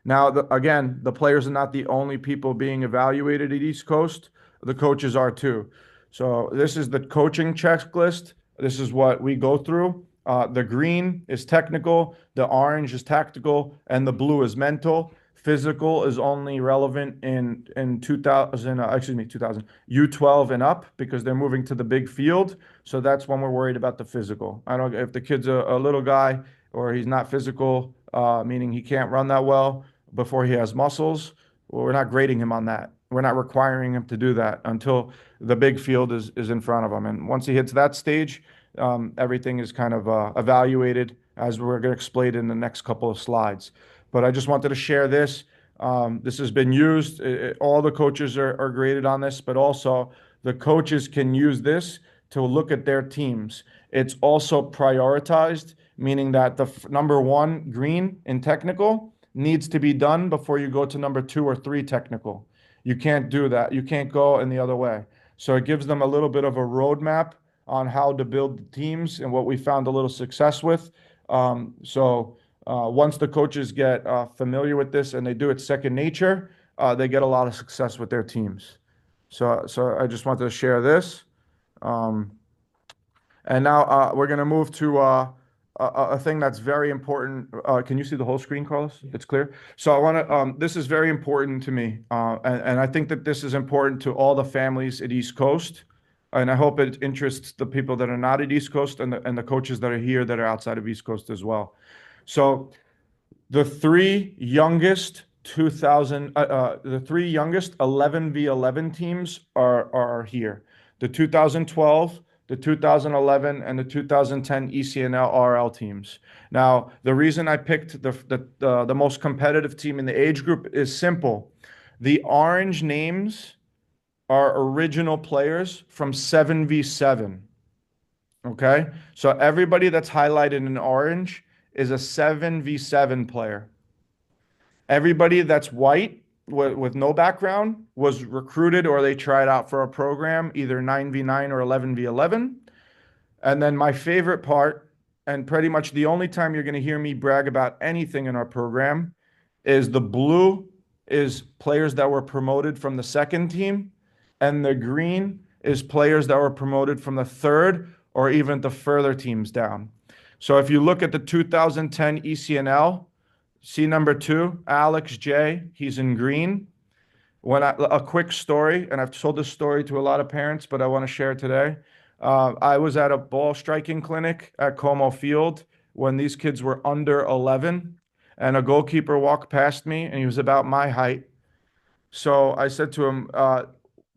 Now, again, the players are not the only people being evaluated at East Coast. The coaches are too. So this is the coaching checklist. This is what we go through. The green is technical, the orange is tactical, and the blue is mental. Physical is only relevant in 2000 U12 and up because they're moving to the big field. So that's when we're worried about the physical. I don't if the kid's a little guy or he's not physical, meaning he can't run that well before he has muscles. Well, we're not grading him on that. We're not requiring him to do that until the big field is in front of him. And once he hits that stage, everything is kind of evaluated as we're going to explain in the next couple of slides. But I just wanted to share this. This has been used. All the coaches are graded on this, but also the coaches can use this to look at their teams. It's also prioritized, meaning that the number one green in technical needs to be done before you go to number 2 or 3 technical. You can't do that. You can't go in the other way. So it gives them a little bit of a roadmap on how to build the teams and what we found a little success with. Once the coaches get familiar with this and they do it second nature, they get a lot of success with their teams. So I just wanted to share this. And now we're going to move to a thing that's very important. Can you see the whole screen, Carlos? It's clear. So I want to. This is very important to me, and I think that this is important to all the families at East Coast, and I hope it interests the people that are not at East Coast and the coaches that are here that are outside of East Coast as well. So the three youngest 11v11 teams are here. The 2012, the 2011, and the 2010 ECNL RL teams. Now, the reason I picked the most competitive team in the age group is simple. The orange names are original players from 7v7. Okay? So everybody that's highlighted in orange is a 7v7 player. Everybody that's white with no background was recruited or they tried out for a program, either 9v9 or 11v11. And then my favorite part, and pretty much the only time you're going to hear me brag about anything in our program, is the blue is players that were promoted from the second team, and the green is players that were promoted from the third or even the further teams down. So if you look at the 2010 ECNL, see number 2, Alex J. He's in green. A quick story, and I've told this story to a lot of parents, but I want to share it today. I was at a ball striking clinic at Como Field when these kids were under 11, and a goalkeeper walked past me, and he was about my height. So I said to him,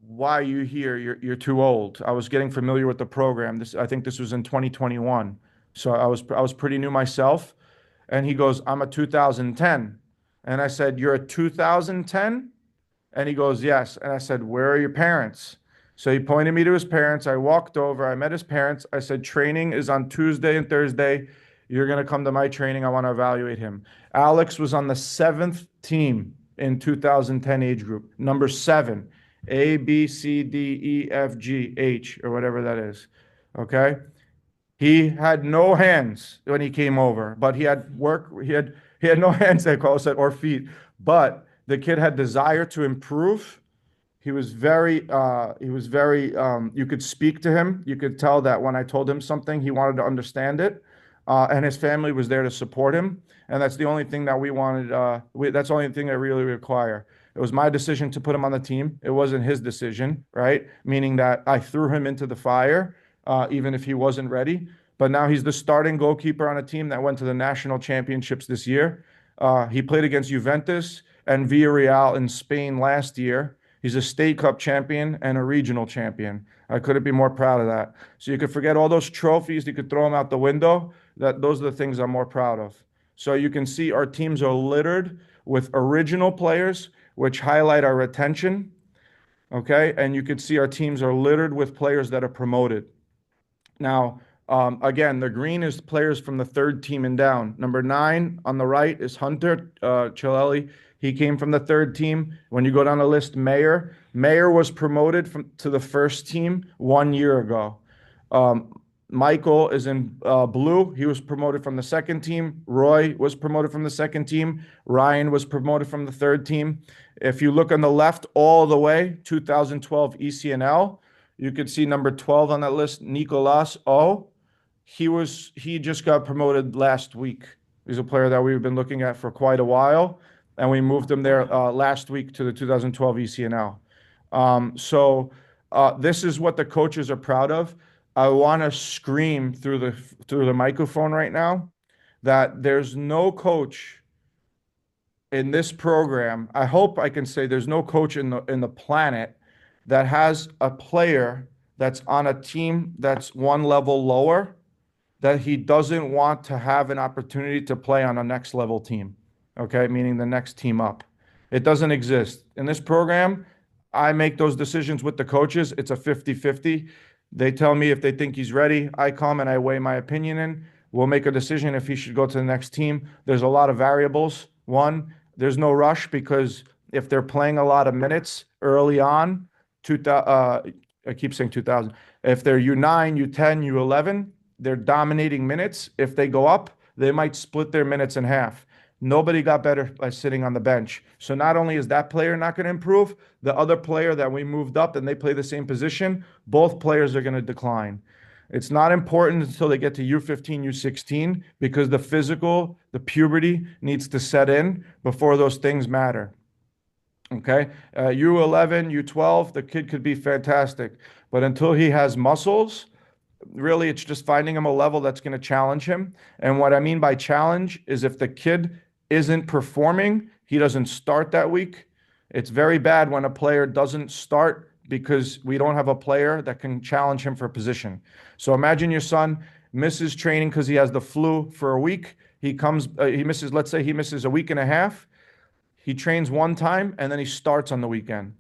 "Why are you here? You're too old." I was getting familiar with the program. I think this was in 2021, so I was pretty new myself. And he goes, "I'm a 2010." And I said, "You're a 2010?" And he goes, "Yes." And I said, "Where are your parents?" So he pointed me to his parents. I walked over. I met his parents. I said, "Training is on Tuesday and Thursday. You're going to come to my training. I want to evaluate him." Alex was on the 7th team in 2010 age group, number 7, A, B, C, D, E, F, G, H, or whatever that is. Okay? He had no hands when he came over, but he had no hands, they call it, or feet. But the kid had desire to improve. He was very, you could speak to him. You could tell that when I told him something, he wanted to understand it. And his family was there to support him. And that's the only thing that we wanted. That's the only thing I really require. It was my decision to put him on the team. It wasn't his decision, right? Meaning that I threw him into the fire. Even if he wasn't ready. But now he's the starting goalkeeper on a team that went to the national championships this year. He played against Juventus and Villarreal in Spain last year. He's a state cup champion and a regional champion. I couldn't be more proud of that. So you could forget all those trophies. You could throw them out the window. Those are the things I'm more proud of. So you can see our teams are littered with original players, which highlight our retention. Okay, and you can see our teams are littered with players that are promoted. Now, again, the green is players from the 3rd team and down. Number 9 on the right is Hunter Chilelli. He came from the 3rd team. When you go down the list, Mayer was promoted to the 1st team 1 year ago. Michael is in blue. He was promoted from the second team. Roy was promoted from the second team. Ryan was promoted from the third team. If you look on the left all the way, 2012 ECNL, you could see number 12 on that list, Nicolas O. He just got promoted last week. He's a player that we've been looking at for quite a while, and we moved him there last week to the 2012 ECNL. This is what the coaches are proud of. I want to scream through the microphone right now that there's no coach in this program. I hope I can say there's no coach in the planet that has a player that's on a team that's one level lower that he doesn't want to have an opportunity to play on a next level team. Okay, meaning the next team up. It doesn't exist. In this program, I make those decisions with the coaches. It's a 50-50. They tell me if they think he's ready. I come and I weigh my opinion in. We'll make a decision if he should go to the next team. There's a lot of variables. One, there's no rush because if they're playing a lot of minutes early on, I keep saying 2000. If they're U9, U10, U11, they're dominating minutes. If they go up, they might split their minutes in half. Nobody got better by sitting on the bench. So not only is that player not going to improve, the other player that we moved up and they play the same position, both players are going to decline. It's not important until they get to U15, U16 because the physical, the puberty needs to set in before those things matter. Okay? U11, U12, the kid could be fantastic. But until he has muscles, really it's just finding him a level that's going to challenge him. And what I mean by challenge is if the kid isn't performing, he doesn't start that week. It's very bad when a player doesn't start because we don't have a player that can challenge him for position. So imagine your son misses training because he has the flu for a week. He misses, let's say he misses a week and a half. He trains one time and then he starts on the weekend.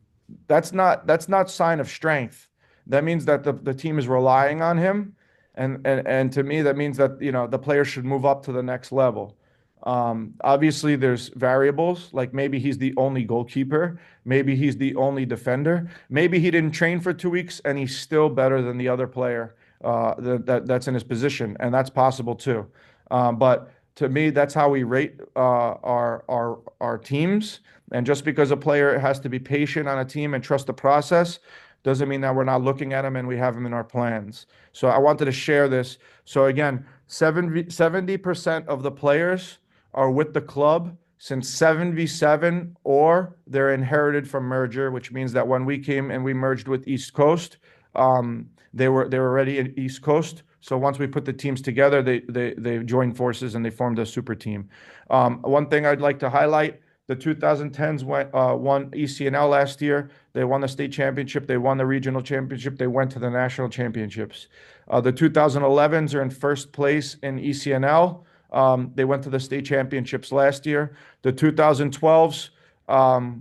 That's not sign of strength. That means that the team is relying on him. And to me, that means that, the player should move up to the next level. Obviously there's variables, like maybe he's the only goalkeeper, maybe he's the only defender, maybe he didn't train for 2 weeks and he's still better than the other player that's in his position, and that's possible too. But to me, that's how we rate our teams. And just because a player has to be patient on a team and trust the process doesn't mean that we're not looking at him and we have him in our plans. So I wanted to share this. So again, 70% of the players are with the club since 77, or they're inherited from merger, which means that when we came and we merged with East Coast, they were already in East Coast. So once we put the teams together, they joined forces and they formed a super team. One thing I'd like to highlight, the 2010s won ECNL last year. They won the state championship. They won the regional championship. They went to the national championships. The 2011s are in first place in ECNL. They went to the state championships last year. The 2012s, I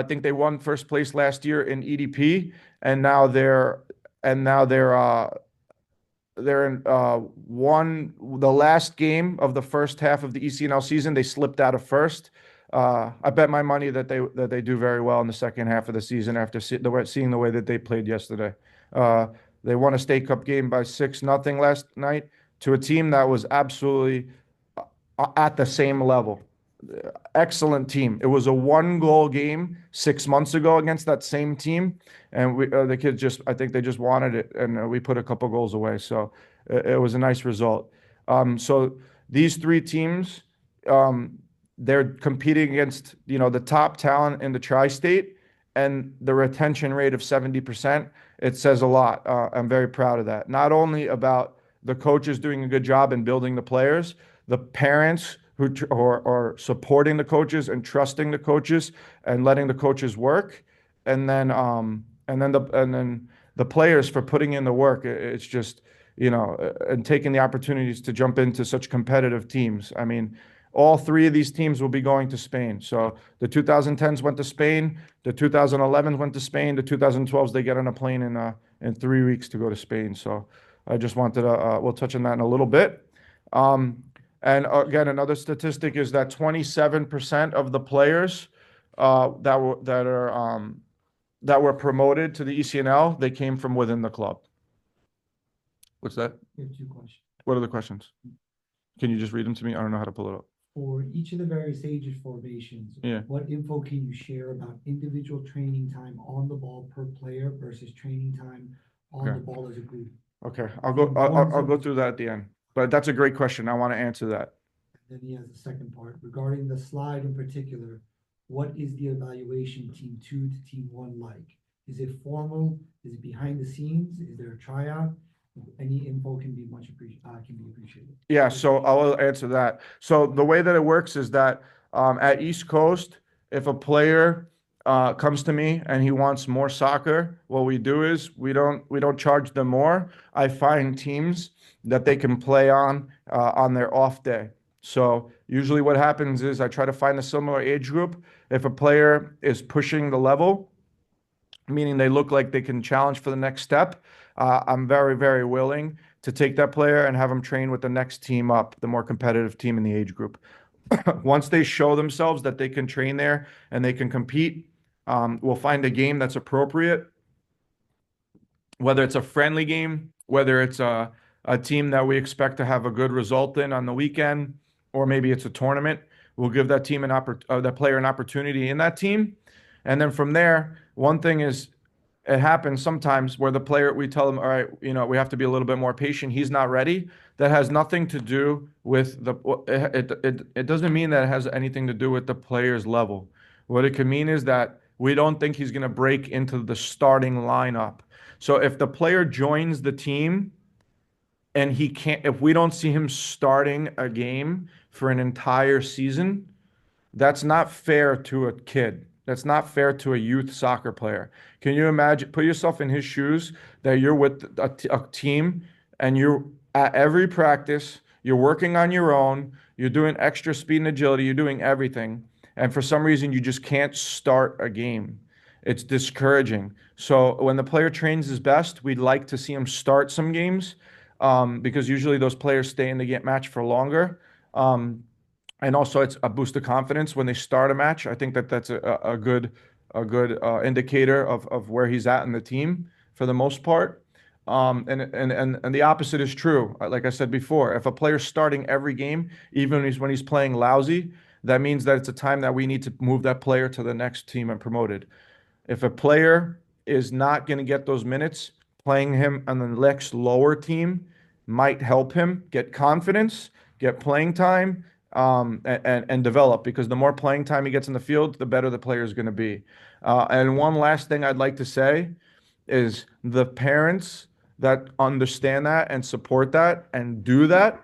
think they won first place last year in EDP, and now they're in the last game of the first half of the ECNL season. They slipped out of first. I bet my money that they do very well in the second half of the season after seeing the way that they played yesterday. They won a state cup game by 6-0 last night to a team that was absolutely at the same level. Excellent team. It was a 1-goal game 6 months ago against that same team, and the kids I think they just wanted it, and we put a couple goals away. So it was a nice result. So these three teams, they're competing against the top talent in the tri-state, and the retention rate of 70%. It says a lot. I'm very proud of that. Not only about the coaches doing a good job in building the players, the parents who are supporting the coaches and trusting the coaches and letting the coaches work, and then the players for putting in the work. It's just and taking the opportunities to jump into such competitive teams. I mean, all three of these teams will be going to Spain. So the 2010s went to Spain, the 2011s went to Spain, the 2012s they get on a plane in 3 weeks to go to Spain. So I just wanted to we'll touch on that in a little bit. And again, another statistic is that 27% of the players that were promoted to the ECNL, they came from within the club. What's that? We have 2 questions. What are the questions? Can you just read them to me? I don't know how to pull it up. For each of the various age formations, Yeah. what info can you share about individual training time on the ball per player versus training time on Okay. the ball as a group? Okay, I'll go through that at the end, but that's a great question. I want to answer that. Then he has the second part regarding the slide in particular. What is the evaluation team 2 to team 1 like? Is it formal? Is it behind the scenes? Is there a tryout? Any info can be appreciated. Yeah, so I'll answer that. So the way that it works is that at East Coast, if a player comes to me and he wants more soccer, what we do is we don't charge them more. I find teams that they can play on their off day. So usually what happens is I try to find a similar age group. If a player is pushing the level, meaning they look like they can challenge for the next step, I'm very, very willing to take that player and have them train with the next team up, the more competitive team in the age group. Once they show themselves that they can train there and they can compete, we'll find a game that's appropriate, whether it's a friendly game, whether it's a team that we expect to have a good result in on the weekend, or maybe it's a tournament. We'll give that team that player an opportunity in that team. And then from there, one thing is, it happens sometimes where the player, we tell them, all right, we have to be a little bit more patient. He's not ready. That has nothing to do with it doesn't mean that it has anything to do with the player's level. What it could mean is that we don't think he's going to break into the starting lineup. So if the player joins the team and if we don't see him starting a game for an entire season, that's not fair to a kid. That's not fair to a youth soccer player. Can you imagine, put yourself in his shoes, that you're with a team and you're at every practice, you're working on your own, you're doing extra speed and agility, you're doing everything, and for some reason you just can't start a game. It's discouraging. So when the player trains his best, we'd like to see him start some games, because usually those players stay in the match for longer. And also, it's a boost of confidence when they start a match. I think that's a good indicator of where he's at in the team for the most part. And the opposite is true. Like I said before, if a player's starting every game, even when he's playing lousy, that means that it's a time that we need to move that player to the next team and promoted. If a player is not going to get those minutes, playing him on the next lower team might help him get confidence, get playing time, and develop, because the more playing time he gets in the field, the better the player is going to be. And one last thing I'd like to say is the parents that understand that and support that and do that,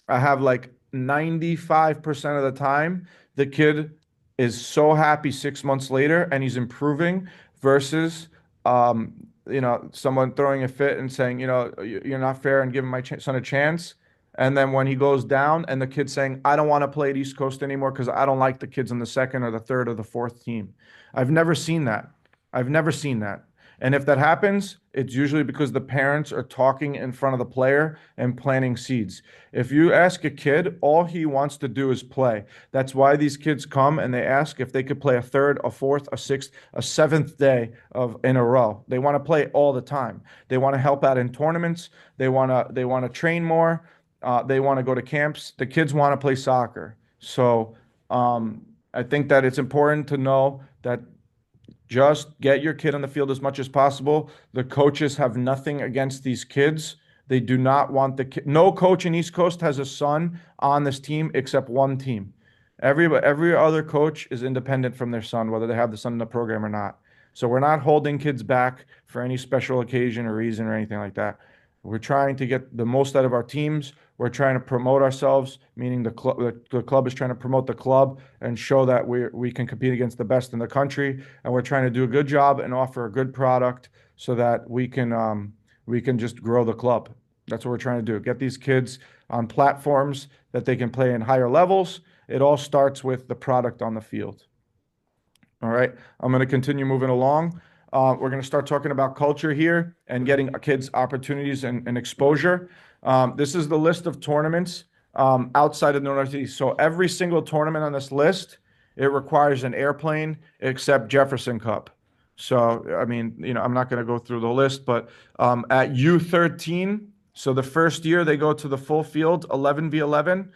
I have like 95% of the time, the kid is so happy 6 months later and he's improving versus, someone throwing a fit and saying, you're not fair and giving my son a chance. And then when he goes down and the kid's saying, I don't want to play at East Coast anymore because I don't like the kids in the second or the third or the fourth team. I've never seen that. And if that happens, it's usually because the parents are talking in front of the player and planting seeds. If you ask a kid, all he wants to do is play. That's why these kids come and they ask if they could play a third, a fourth, a sixth, a seventh day in a row. They want to play all the time. They want to help out in tournaments. They want to train more. They want to go to camps. The kids want to play soccer. So I think that it's important to know that just get your kid on the field as much as possible. The coaches have nothing against these kids. They do not want the kid. No coach in East Coast has a son on this team except one team. Every other coach is independent from their son, whether they have the son in the program or not. So we're not holding kids back for any special occasion or reason or anything like that. We're trying to get the most out of our teams. We're trying to promote ourselves, meaning the club is trying to promote the club and show that we can compete against the best in the country. And we're trying to do a good job and offer a good product so that we can just grow the club. That's what we're trying to do. Get these kids on platforms that they can play in higher levels. It all starts with the product on the field. All right, I'm going to continue moving along. We're going to start talking about culture here and getting kids opportunities and exposure. This is the list of tournaments outside of the Northeast. So every single tournament on this list, it requires an airplane except Jefferson Cup. So, I mean, I'm not going to go through the list, but at U13, So the first year they go to the full field, 11v11.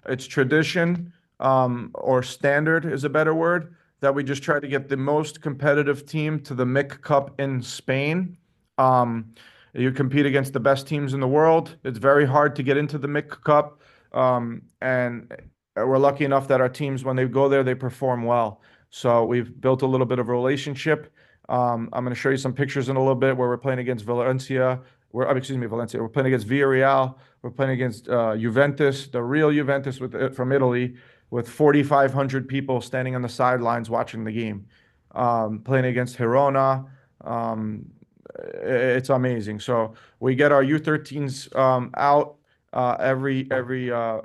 It's tradition, or standard is a better word, that we just try to get the most competitive team to the MIC Cup in Spain. You compete against the best teams in the world. It's very hard to get into the MIC Cup. And we're lucky enough that our teams, when they go there, they perform well. So we've built a little bit of a relationship. I'm going to show you some pictures in a little bit where we're playing against Valencia. Valencia. We're playing against Villarreal. We're playing against Juventus, the real Juventus from Italy, with 4,500 people standing on the sidelines watching the game. Playing against Girona. It's amazing. So we get our U13s out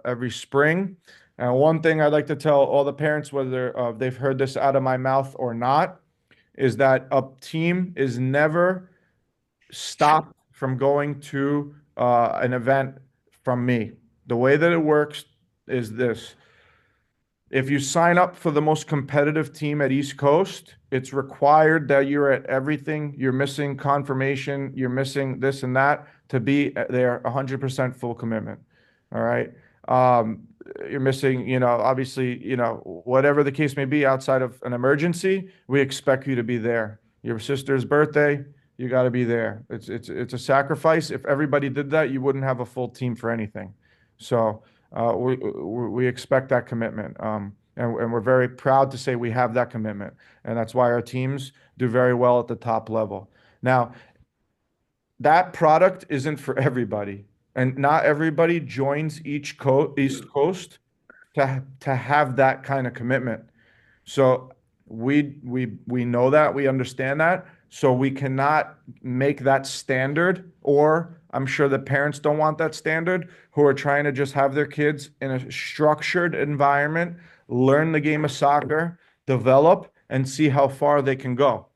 every spring. And one thing I'd like to tell all the parents, whether they've heard this out of my mouth or not, is that a team is never stopped from going to an event from me. The way that it works is this. If you sign up for the most competitive team at East Coast, it's required that you're at everything. You're missing confirmation. You're missing this and that to be there 100% full commitment. All right. You're missing, obviously, whatever the case may be outside of an emergency, we expect you to be there. Your sister's birthday, you got to be there. It's a sacrifice. If everybody did that, you wouldn't have a full team for anything. So we expect that commitment. And we're very proud to say we have that commitment. And that's why our teams do very well at the top level. Now, that product isn't for everybody. And not everybody joins East Coast to have that kind of commitment. So we know that, we understand that. So we cannot make that standard, or I'm sure the parents don't want that standard, who are trying to just have their kids in a structured environment, learn the game of soccer, develop, and see how far they can go.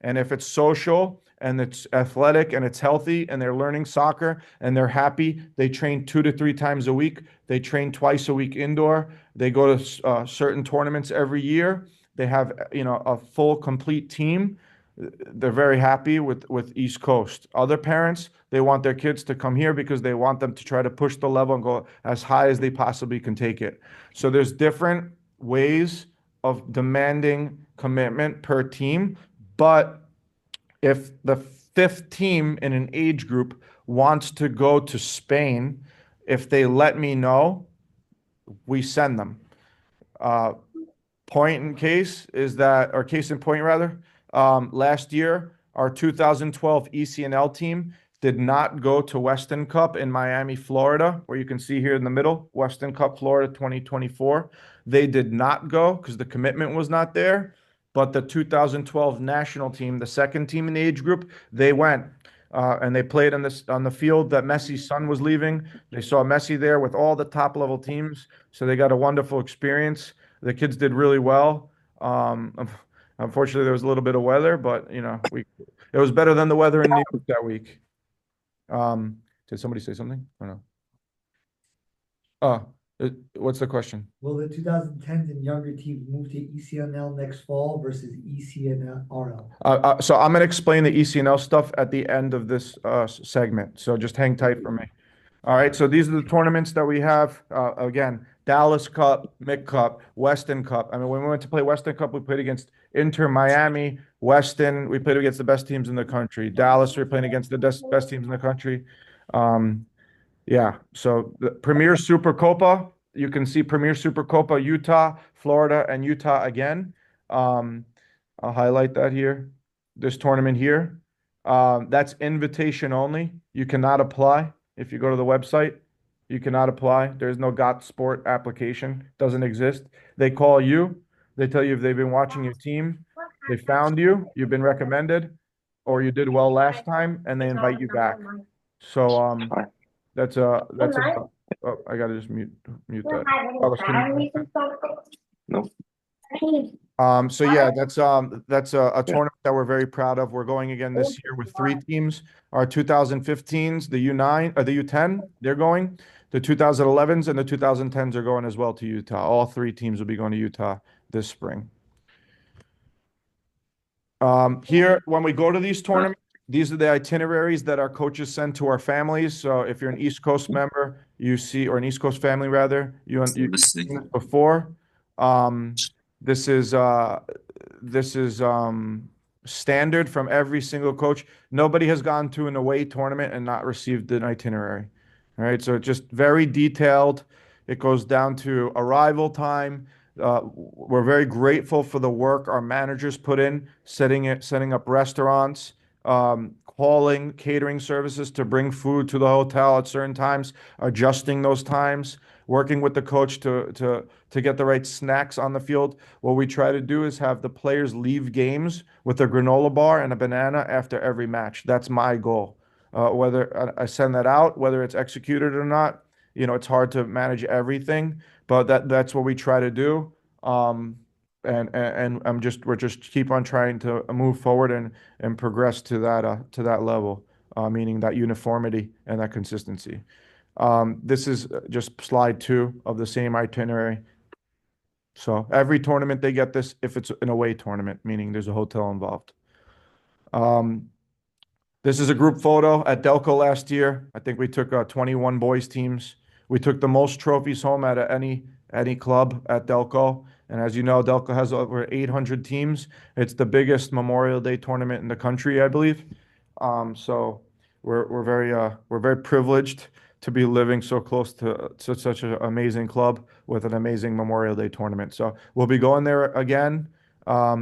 And if it's social and it's athletic and it's healthy and they're learning soccer and they're happy, they train 2 to 3 times a week. They train twice a week indoor. They go to certain tournaments every year. They have, a full, complete team. They're very happy with East Coast. Other parents, they want their kids to come here because they want them to try to push the level and go as high as they possibly can take it. So there's different ways of demanding commitment per team. But if the 5th team in an age group wants to go to Spain, if they let me know, we send them. Case in point rather, last year, our 2012 ECNL team did not go to Weston Cup in Miami, Florida, where you can see here in the middle, Weston Cup, Florida 2024. They did not go because the commitment was not there. But the 2012 national team, the 2nd team in the age group, they went and they played on the field that Messi's son was leaving. They saw Messi there with all the top level teams, so they got a wonderful experience. The kids did really well. Unfortunately, there was a little bit of weather, but it was better than the weather in New York that week. Did somebody say something or no? What's the question? Will the 2010s and younger teams move to ECNL next fall versus ECNRL? So I'm going to explain the ECNL stuff at the end of this segment. So just hang tight for me. All right. So these are the tournaments that we have. Again, Dallas Cup, MIC Cup, Weston Cup. I mean, when we went to play Weston Cup, we played against Inter Miami, Weston. We played against the best teams in the country. Dallas, we were playing against the best teams in the country. Yeah, so the Premier Supercopa, you can see Premier Supercopa, Utah, Florida, and Utah again. I'll highlight that here. This tournament here, that's invitation only. You cannot apply. If you go to the website, you cannot apply. There's no GOT Sport application. Doesn't exist. They call you. They tell you if they've been watching your team, they found you, you've been recommended, or you did well last time, and they invite you back. So, I gotta just mute that. Carlos, can you- No. So yeah, that's a tournament that we're very proud of. We're going again this year with 3 teams. Our 2015s, the U9 or the U10, they're going. The 2011s and the 2010s are going as well to Utah. All 3 teams will be going to Utah this spring. Here, when we go to these tournaments, these are the itineraries that our coaches send to our families. So if you're an East Coast member, you see, or an East Coast family rather, you've seen this before. This is standard from every single coach. Nobody has gone to an away tournament and not received an itinerary. All right, so just very detailed. It goes down to arrival time. We're very grateful for the work our managers put in, setting up restaurants, calling catering services to bring food to the hotel at certain times, adjusting those times, working with the coach to get the right snacks on the field. What we try to do is have the players leave games with a granola bar and a banana after every match. That's my goal. Whether I send that out, whether it's executed or not, it's hard to manage everything, but that's what we try to do. And we're just keep on trying to move forward and progress to that level, meaning that uniformity and that consistency. This is just slide 2 of the same itinerary. So every tournament they get this if it's an away tournament, meaning there's a hotel involved. This is a group photo at Delco last year. I think we took 21 boys teams. We took the most trophies home out of any club at Delco. And as you know, Delco has over 800 teams. It's the biggest Memorial Day tournament in the country, I believe. So we're very privileged to be living so close to such an amazing club with an amazing Memorial Day tournament. So we'll be going there again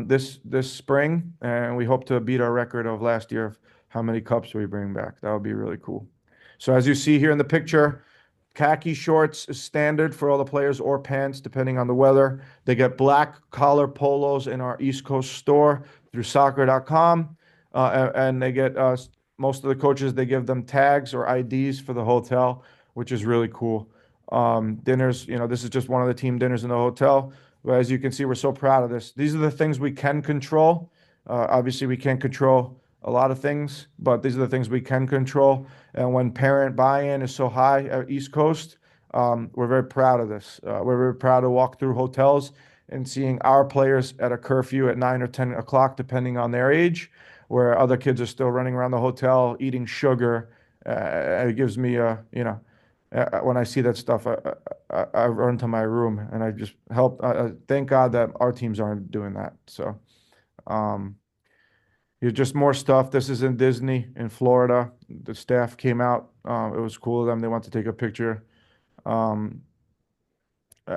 this spring, and we hope to beat our record of last year of how many cups we bring back. That would be really cool. So as you see here in the picture, khaki shorts is standard for all the players, or pants, depending on the weather. They get black collar polos in our East Coast store through soccer.com. And they get, most of the coaches, they give them tags or IDs for the hotel, which is really cool. Dinners, this is just one of the team dinners in the hotel. But as you can see, we're so proud of this. These are the things we can control. Obviously, we can't control a lot of things, but these are the things we can control. And when parent buy-in is so high at East Coast, we're very proud of this. We're very proud to walk through hotels and seeing our players at a curfew at 9 or 10 o'clock, depending on their age, where other kids are still running around the hotel eating sugar. It gives me when I see that stuff, I run to my room and I just help. Thank God that our teams aren't doing that. So, here's just more stuff. This is in Disney in Florida. The staff came out. It was cool of them. They want to take a picture.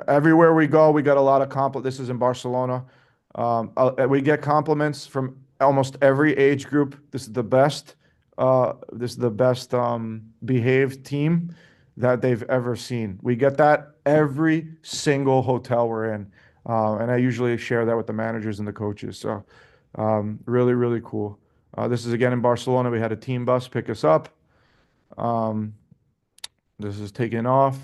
Everywhere we go, we got a lot of compliments. This is in Barcelona. We get compliments from almost every age group. This is the best. This is the best behaved team that they've ever seen. We get that every single hotel we're in, and I usually share that with the managers and the coaches. So really, really cool. This is again in Barcelona. We had a team bus pick us up. This is taking off.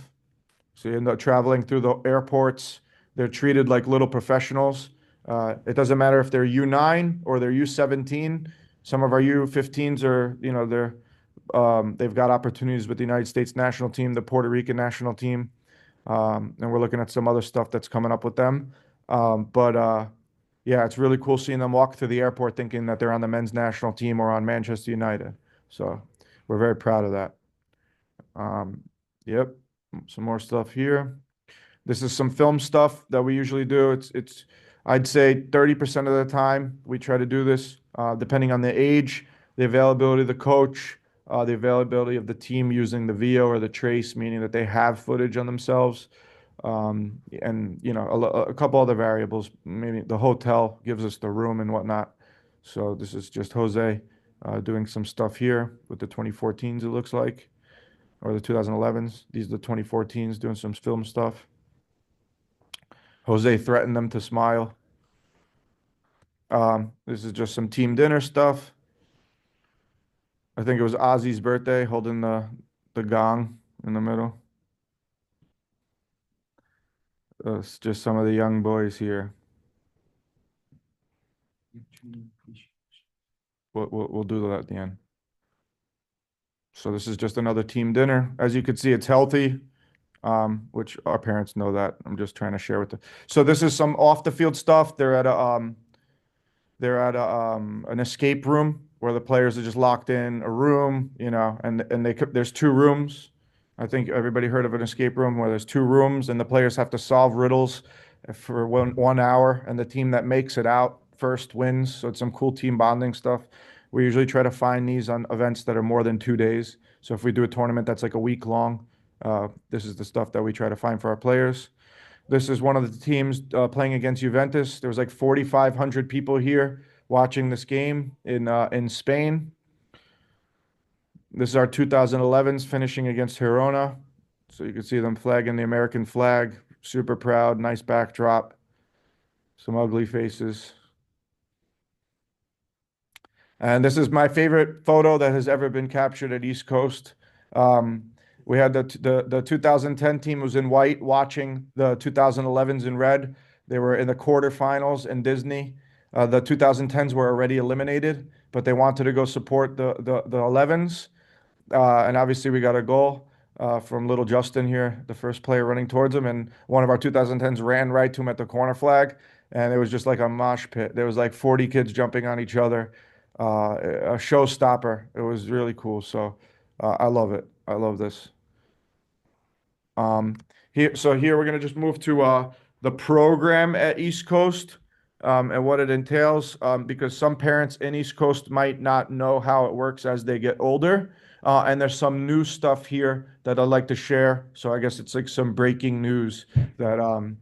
So you end up traveling through the airports. They're treated like little professionals. It doesn't matter if they're U9 or they're U17. Some of our U15s are, they've got opportunities with the United States national team, the Puerto Rican national team, and we're looking at some other stuff that's coming up with them. Yeah, it's really cool seeing them walk through the airport thinking that they're on the men's national team or on Manchester United. So we're very proud of that. Yep, some more stuff here. This is some film stuff that we usually do. It's I'd say 30% of the time we try to do this, depending on the age, the availability of the coach, the availability of the team using the VIO or the trace, meaning that they have footage on themselves. And a couple other variables. Maybe the hotel gives us the room and whatnot. So this is just Jose doing some stuff here with the 2014s, it looks like, or the 2011s. These are the 2014s doing some film stuff. Jose threatened them to smile. This is just some team dinner stuff. I think it was Ozzy's birthday, holding the gong in the middle. It's just some of the young boys here. We'll do that at the end. So this is just another team dinner. As you can see, it's healthy, which our parents know that. I'm just trying to share with them. So this is some off the field stuff. They're at They're at an escape room where the players are just locked in a room, and there's two rooms. I think everybody heard of an escape room where there's two rooms and the players have to solve riddles for 1 hour, and the team that makes it out first wins. So it's some cool team bonding stuff. We usually try to find these on events that are more than 2 days. So if we do a tournament that's like a week long, this is the stuff that we try to find for our players. This is one of the teams playing against Juventus. There was like 4,500 people here watching this game in Spain. This is our 2011s finishing against Girona. So you can see them flagging the American flag. Super proud, nice backdrop. Some ugly faces. And this is my favorite photo that has ever been captured at East Coast. We had the 2010 team was in white watching the 2011s in red. They were in the quarterfinals in Disney. The 2010s were already eliminated, but they wanted to go support the 11s. And obviously we got a goal from little Justin here, the first player running towards him. And one of our 2010s ran right to him at the corner flag. And it was just like a mosh pit. There was like 40 kids jumping on each other. A showstopper. It was really cool. So I love it. I love this. Here we're gonna just move to the program at East Coast and what it entails, because some parents in East Coast might not know how it works as they get older. And there's some new stuff here that I'd like to share. So I guess it's like some breaking news that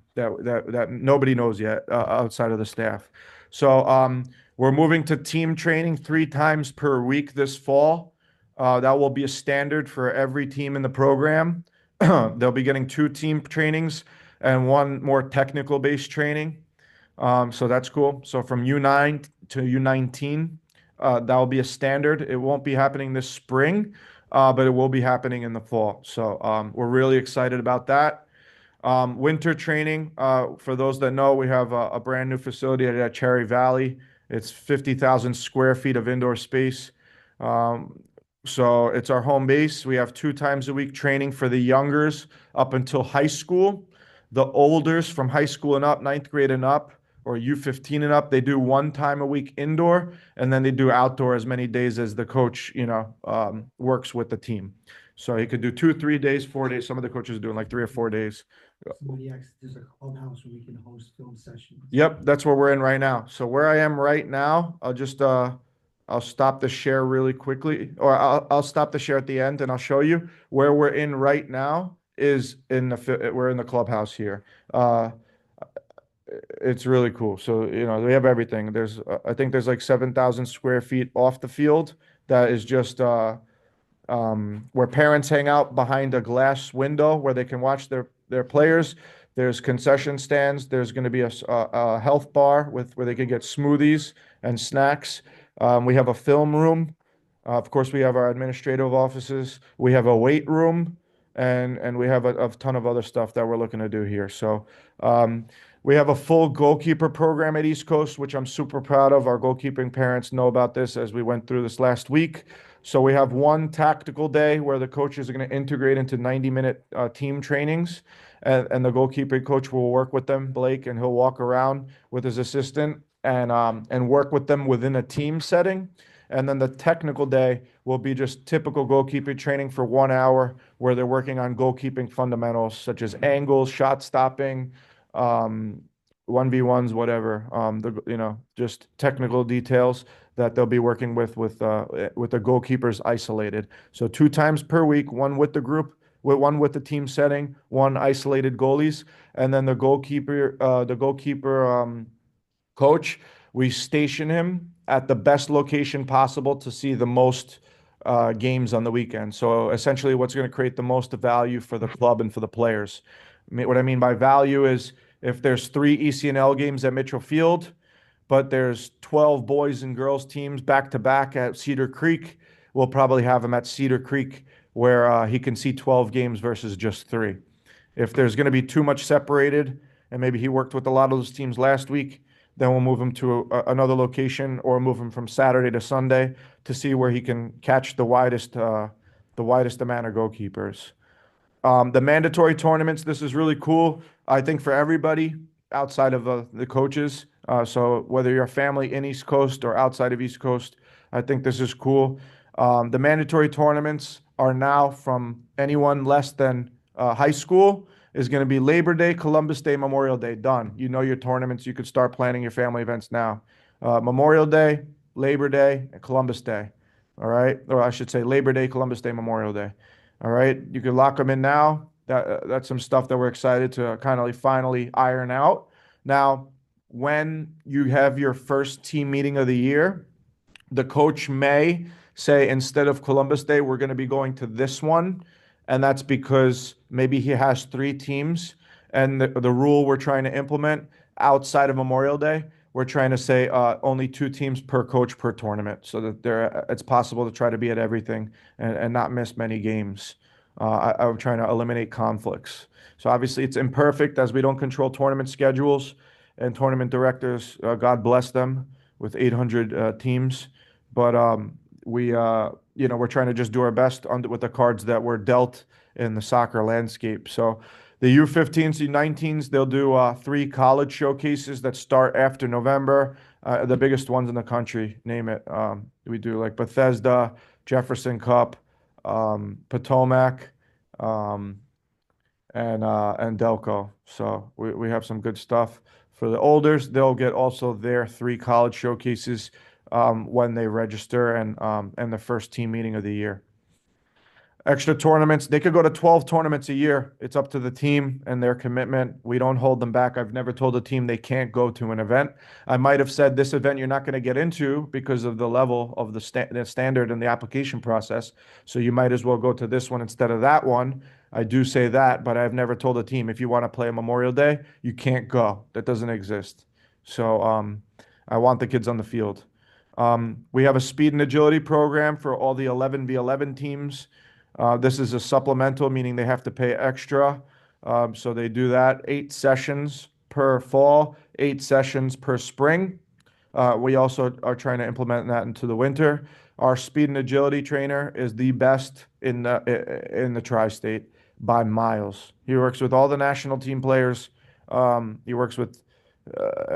nobody knows yet outside of the staff. So we're moving to team training 3 times per week this fall. That will be a standard for every team in the program. They'll be getting 2 team trainings and 1 more technical based training. So that's cool. So from U9 to U19, that will be a standard. It won't be happening this spring, but it will be happening in the fall. So we're really excited about that. Winter training, for those that know, we have a brand new facility at Cherry Valley. It's 50,000 square feet of indoor space. So it's our home base. We have 2 times a week training for the youngers up until high school. The olders from high school and up, 9th grade and up, or U15 and up, they do 1 time a week indoor, and then they do outdoor as many days as the coach, works with the team. So he could do 2, 3 days, 4 days. Some of the coaches are doing like 3 or 4 days. Somebody asked, there's a clubhouse where we can host film sessions. Yep, that's where we're in right now. So where I am right now, I'll stop the share really quickly, or I'll stop the share at the end and I'll show you where we're in right now is we're in the clubhouse here. It's really cool. So, we have everything. I think there's like 7,000 square feet off the field that is just, where parents hang out behind a glass window where they can watch their players. There's concession stands. There's going to be a health bar where they can get smoothies and snacks. We have a film room. Of course, we have our administrative offices. We have a weight room, and we have a ton of other stuff that we're looking to do here. So we have a full goalkeeper program at East Coast, which I'm super proud of. Our goalkeeping parents know about this as we went through this last week. So we have 1 tactical day where the coaches are going to integrate into 90-minute team trainings, and the goalkeeping coach will work with them, Blake, and he'll walk around with his assistant and work with them within a team setting. And then the technical day will be just typical goalkeeping training for 1 hour where they're working on goalkeeping fundamentals such as angles, shot stopping, 1v1s, whatever, just technical details that they'll be working with the goalkeepers isolated. So 2 times per week, 1 with the group, 1 with the team setting, 1 isolated goalies, and then the goalkeeper coach, we station him at the best location possible to see the most games on the weekend. So essentially what's going to create the most value for the club and for the players. What I mean by value is if there's 3 ECNL games at Mitchell Field, but there's 12 boys and girls teams back to back at Cedar Creek, we'll probably have him at Cedar Creek where he can see 12 games versus just 3. If there's going to be too much separated, and maybe he worked with a lot of those teams last week, then we'll move him to another location or move him from Saturday to Sunday to see where he can catch the widest amount of goalkeepers. The mandatory tournaments, this is really cool. I think for everybody outside of the coaches, So whether you're a family in East Coast or outside of East Coast, I think this is cool. The mandatory tournaments are now from anyone less than high school is going to be Labor Day, Columbus Day, Memorial Day. Done. You know your tournaments. You could start planning your family events now. Memorial Day, Labor Day, and Columbus Day. All right. Or I should say Labor Day, Columbus Day, Memorial Day. All right. You can lock them in now. That's some stuff that we're excited to kind of finally iron out. Now, when you have your first team meeting of the year, the coach may say, instead of Columbus Day, we're going to be going to this one. And that's because maybe he has 3 teams. And the rule we're trying to implement outside of Memorial Day, we're trying to say only 2 teams per coach per tournament, so that it's possible to try to be at everything and not miss many games. I'm trying to eliminate conflicts. So obviously it's imperfect as we don't control tournament schedules and tournament directors. God bless them with 800 teams. But we're trying to just do our best with the cards that were dealt in the soccer landscape. So the U15s, U19s, they'll do 3 college showcases that start after November. The biggest ones in the country, name it. We do like Bethesda, Jefferson Cup, Potomac, and Delco. So we have some good stuff. For the olders, they'll get also their 3 college showcases when they register and the first team meeting of the year. Extra tournaments, they could go to 12 tournaments a year. It's up to the team and their commitment. We don't hold them back. I've never told a team they can't go to an event. I might have said this event you're not going to get into because of the level of the standard and the application process. So you might as well go to this one instead of that one. I do say that, but I've never told a team if you want to play a Memorial Day, you can't go. That doesn't exist. So I want the kids on the field. We have a speed and agility program for all the 11v11 teams. This is a supplemental, meaning they have to pay extra. So they do that 8 sessions per fall, 8 sessions per spring. We also are trying to implement that into the winter. Our speed and agility trainer is the best in the tri-state by miles. He works with all the national team players. He works with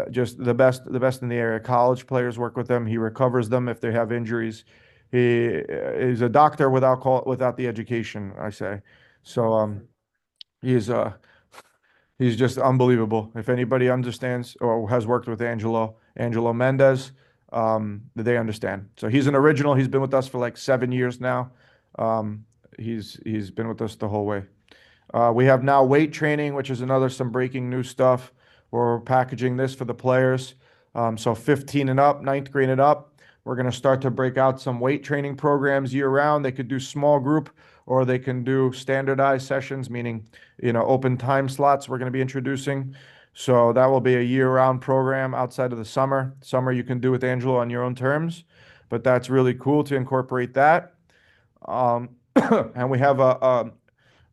just the best in the area. College players work with them. He recovers them if they have injuries. He is a doctor without the education, I say. So he's just unbelievable. If anybody understands or has worked with Angelo Mendez, they understand. So he's an original. He's been with us for like 7 years now. He's been with us the whole way. We have now weight training, which is some breaking news stuff. We're packaging this for the players. So 15 and up, 9th grade and up. We're going to start to break out some weight training programs year round. They could do small group or they can do standardized sessions, meaning, open time slots we're going to be introducing. So that will be a year round program outside of the summer. Summer you can do with Angelo on your own terms, but that's really cool to incorporate that. And we have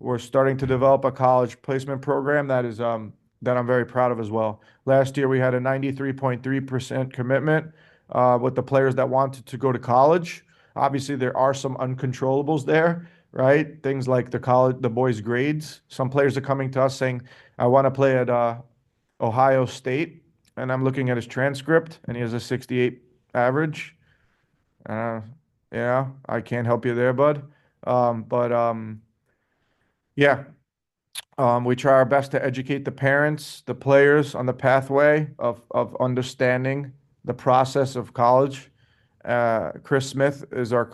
we're starting to develop a college placement program that I'm very proud of as well. Last year we had a 93.3% commitment with the players that wanted to go to college. Obviously, there are some uncontrollables there, right? Things like the boys' grades. Some players are coming to us saying, I want to play at Ohio State. And I'm looking at his transcript, and he has a 68 average. I can't help you there, bud. We try our best to educate the parents, the players on the pathway of understanding the process of college. Chris Smith is our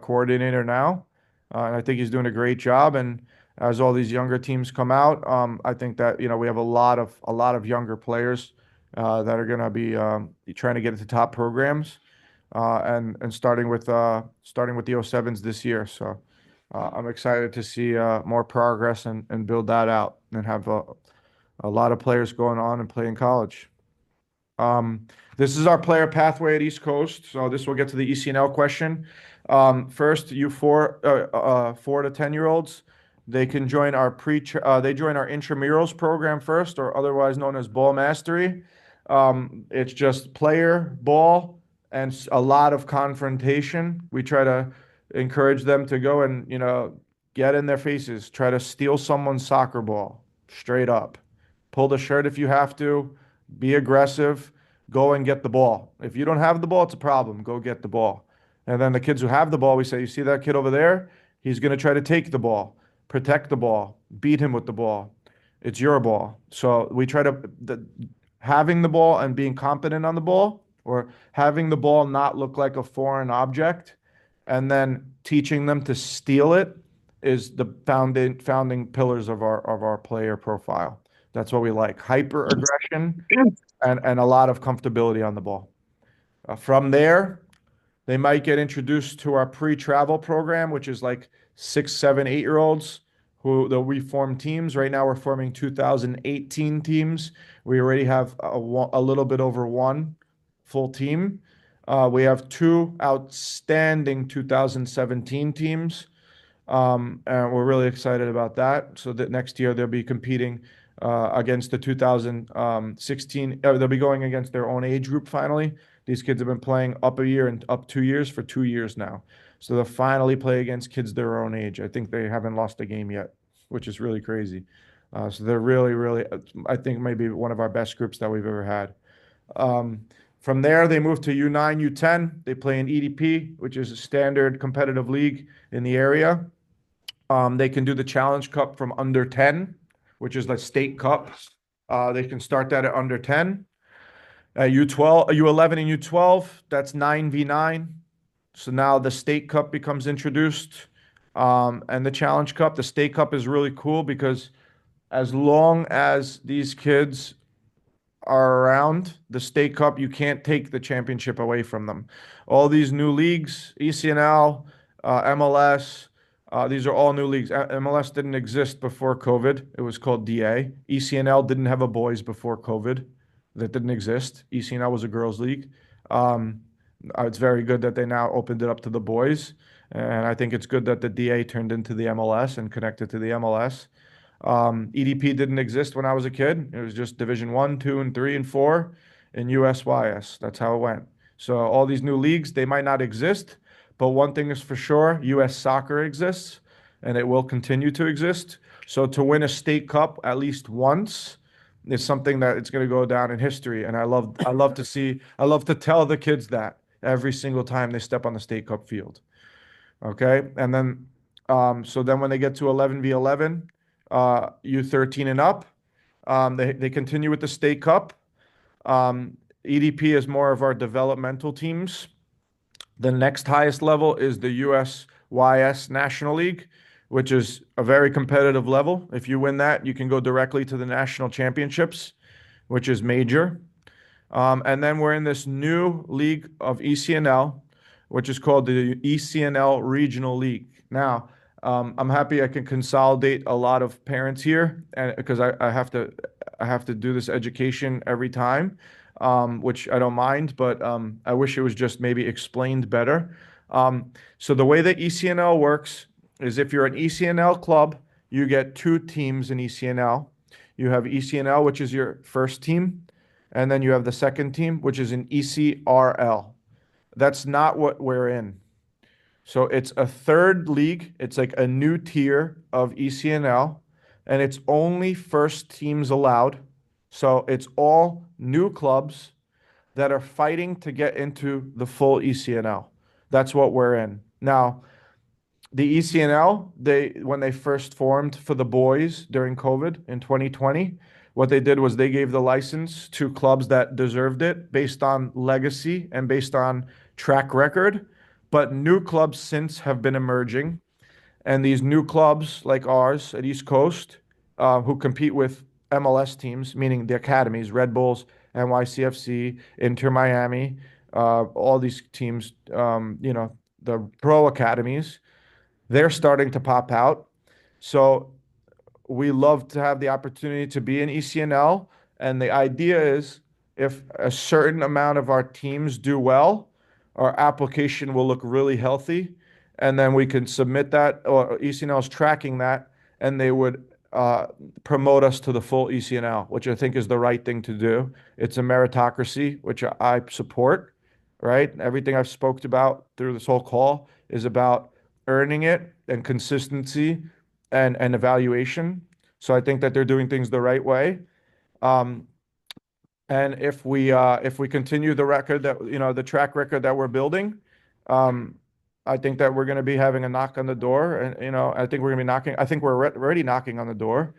coordinator now, and I think he's doing a great job. And as all these younger teams come out, I think that we have a lot of younger players that are going to be trying to get into top programs, and starting with the 07s this year. So I'm excited to see more progress and build that out and have a lot of players going on and playing college. This is our player pathway at East Coast. So this will get to the ECNL question. First, you 4 to 10-year-olds, they can join our intramurals program first, or otherwise known as Ball Mastery. It's just player, ball, and a lot of confrontation. We try to encourage them to go and get in their faces, try to steal someone's soccer ball straight up, pull the shirt if you have to. be aggressive, go and get the ball. If you don't have the ball, it's a problem. Go get the ball. And then the kids who have the ball, we say, you see that kid over there? He's going to try to take the ball, protect the ball, beat him with the ball. It's your ball. So we try to, having the ball and being competent on the ball, or having the ball not look like a foreign object, and then teaching them to steal it is the founding pillars of our player profile. That's what we like. Hyper aggression and a lot of comfortability on the ball. From there, they might get introduced to our pre-travel program, which is like 6, 7, 8-year-olds who we form teams. Right now, we're forming 2018 teams. We already have a little bit over one full team. We have 2 outstanding 2017 teams. And we're really excited about that. So that next year they'll be competing against the 2016. They'll be going against their own age group finally. These kids have been playing up a year and up 2 years for 2 years now. So they'll finally play against kids their own age. I think they haven't lost a game yet, which is really crazy. So they're really, really, I think maybe one of our best groups that we've ever had. From there, they move to U9, U10. They play in EDP, which is a standard competitive league in the area. They can do the Challenge Cup from under 10, which is the state cup. They can start that at under 10. U11 and U12, that's 9v9. So now the state cup becomes introduced. And the Challenge Cup, the state cup is really cool because as long as these kids are around the state cup, you can't take the championship away from them. All these new leagues, ECNL, MLS, these are all new leagues. MLS didn't exist before COVID. It was called DA. ECNL didn't have a boys before COVID. That didn't exist. ECNL was a girls league. It's very good that they now opened it up to the boys. And I think it's good that the DA turned into the MLS and connected to the MLS. EDP didn't exist when I was a kid. It was just Division 1, 2, and 3, and 4 in USYS. That's how it went. So all these new leagues, they might not exist, but one thing is for sure, US soccer exists, and it will continue to exist. So to win a state cup at least once is something that it's going to go down in history. And I love to tell the kids that every single time they step on the state cup field. Okay. And then, so then when they get to 11v11, U13 and up, they continue with the state cup. EDP is more of our developmental teams. The next highest level is the USYS National League, which is a very competitive level. If you win that, you can go directly to the national championships, which is major. And then we're in this new league of ECNL, which is called the ECNL Regional League. Now, I'm happy I can consolidate a lot of parents here, and because I have to do this education every time, which I don't mind, but I wish it was just maybe explained better. So the way that ECNL works is if you're an ECNL club, you get 2 teams in ECNL. You have ECNL, which is your first team, and then you have the second team, which is an ECRL. That's not what we're in. So it's a third league. It's like a new tier of ECNL, and it's only first teams allowed. So it's all new clubs that are fighting to get into the full ECNL. That's what we're in. Now, the ECNL, when they first formed for the boys during COVID in 2020, what they did was they gave the license to clubs that deserved it based on legacy and based on track record. But new clubs since have been emerging. And these new clubs like ours at East Coast, who compete with MLS teams, meaning the academies, Red Bulls, NYCFC, Inter Miami, all these teams, the pro academies, they're starting to pop out. So we love to have the opportunity to be in ECNL. And the idea is if a certain amount of our teams do well, our application will look really healthy. And then we can submit that, or ECNL is tracking that, and they would promote us to the full ECNL, which I think is the right thing to do. It's a meritocracy, which I support, right? Everything I've spoke about through this whole call is about earning it and consistency and evaluation. So I think that they're doing things the right way. And And if we continue the record that, the track record that we're building, I think that we're going to be having a knock on the door, and I think we're going to be knocking. I think we're already knocking on the door,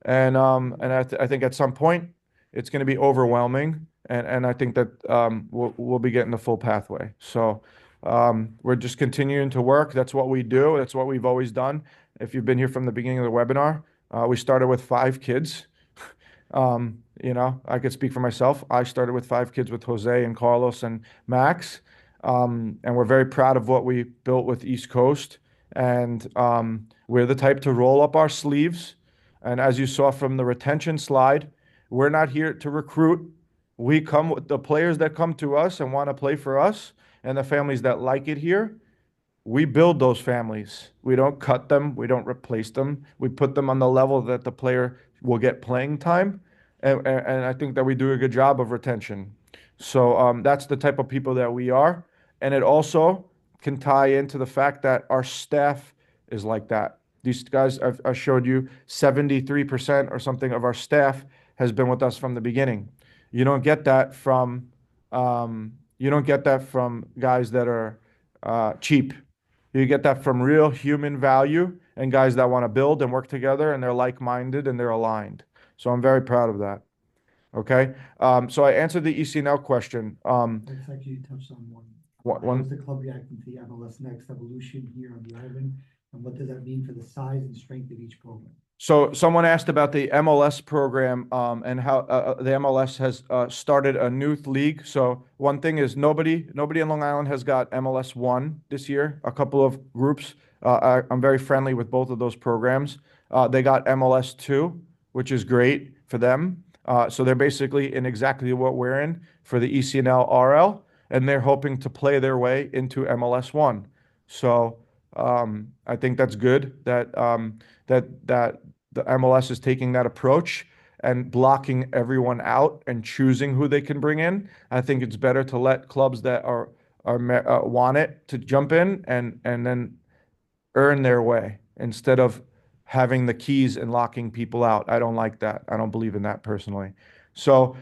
and I think at some point it's going to be overwhelming, and I think that we'll be getting the full pathway. So we're just continuing to work. That's what we do. That's what we've always done. If you've been here from the beginning of the webinar, we started with 5 kids. I could speak for myself. I started with 5 kids with Jose and Carlos and Max. And we're very proud of what we built with East Coast. And we're the type to roll up our sleeves. And as you saw from the retention slide, we're not here to recruit. We come with the players that come to us and want to play for us, and the families that like it here. We build those families. We don't cut them. We don't replace them. We put them on the level that the player will get playing time. And I think that we do a good job of retention. So that's the type of people that we are. And it also can tie into the fact that our staff is like that. These guys, I showed you 73% or something of our staff has been with us from the beginning. You don't get that from guys that are cheap. You get that from real human value and guys that want to build and work together, and they're like-minded and they're aligned. So I'm very proud of that. Okay. So I answered the ECNL question. Let's actually touch on one. What How one? is the club reacting to the MLS Next evolution here on the island? And what does that mean for the size and strength of each program? So someone asked about the MLS program and how the MLS has started a new league. So one thing is nobody in Long Island has got MLS 1 this year. A couple of groups. I'm very friendly with both of those programs. They got MLS 2, which is great for them. So they're basically in exactly what we're in for the ECNL RL, and they're hoping to play their way into MLS 1. So I think that's good that that the MLS is taking that approach and blocking everyone out and choosing who they can bring in. I think it's better to let clubs that are want it to jump in and then earn their way instead of having the keys and locking people out. I don't like that. I don't believe in that personally. So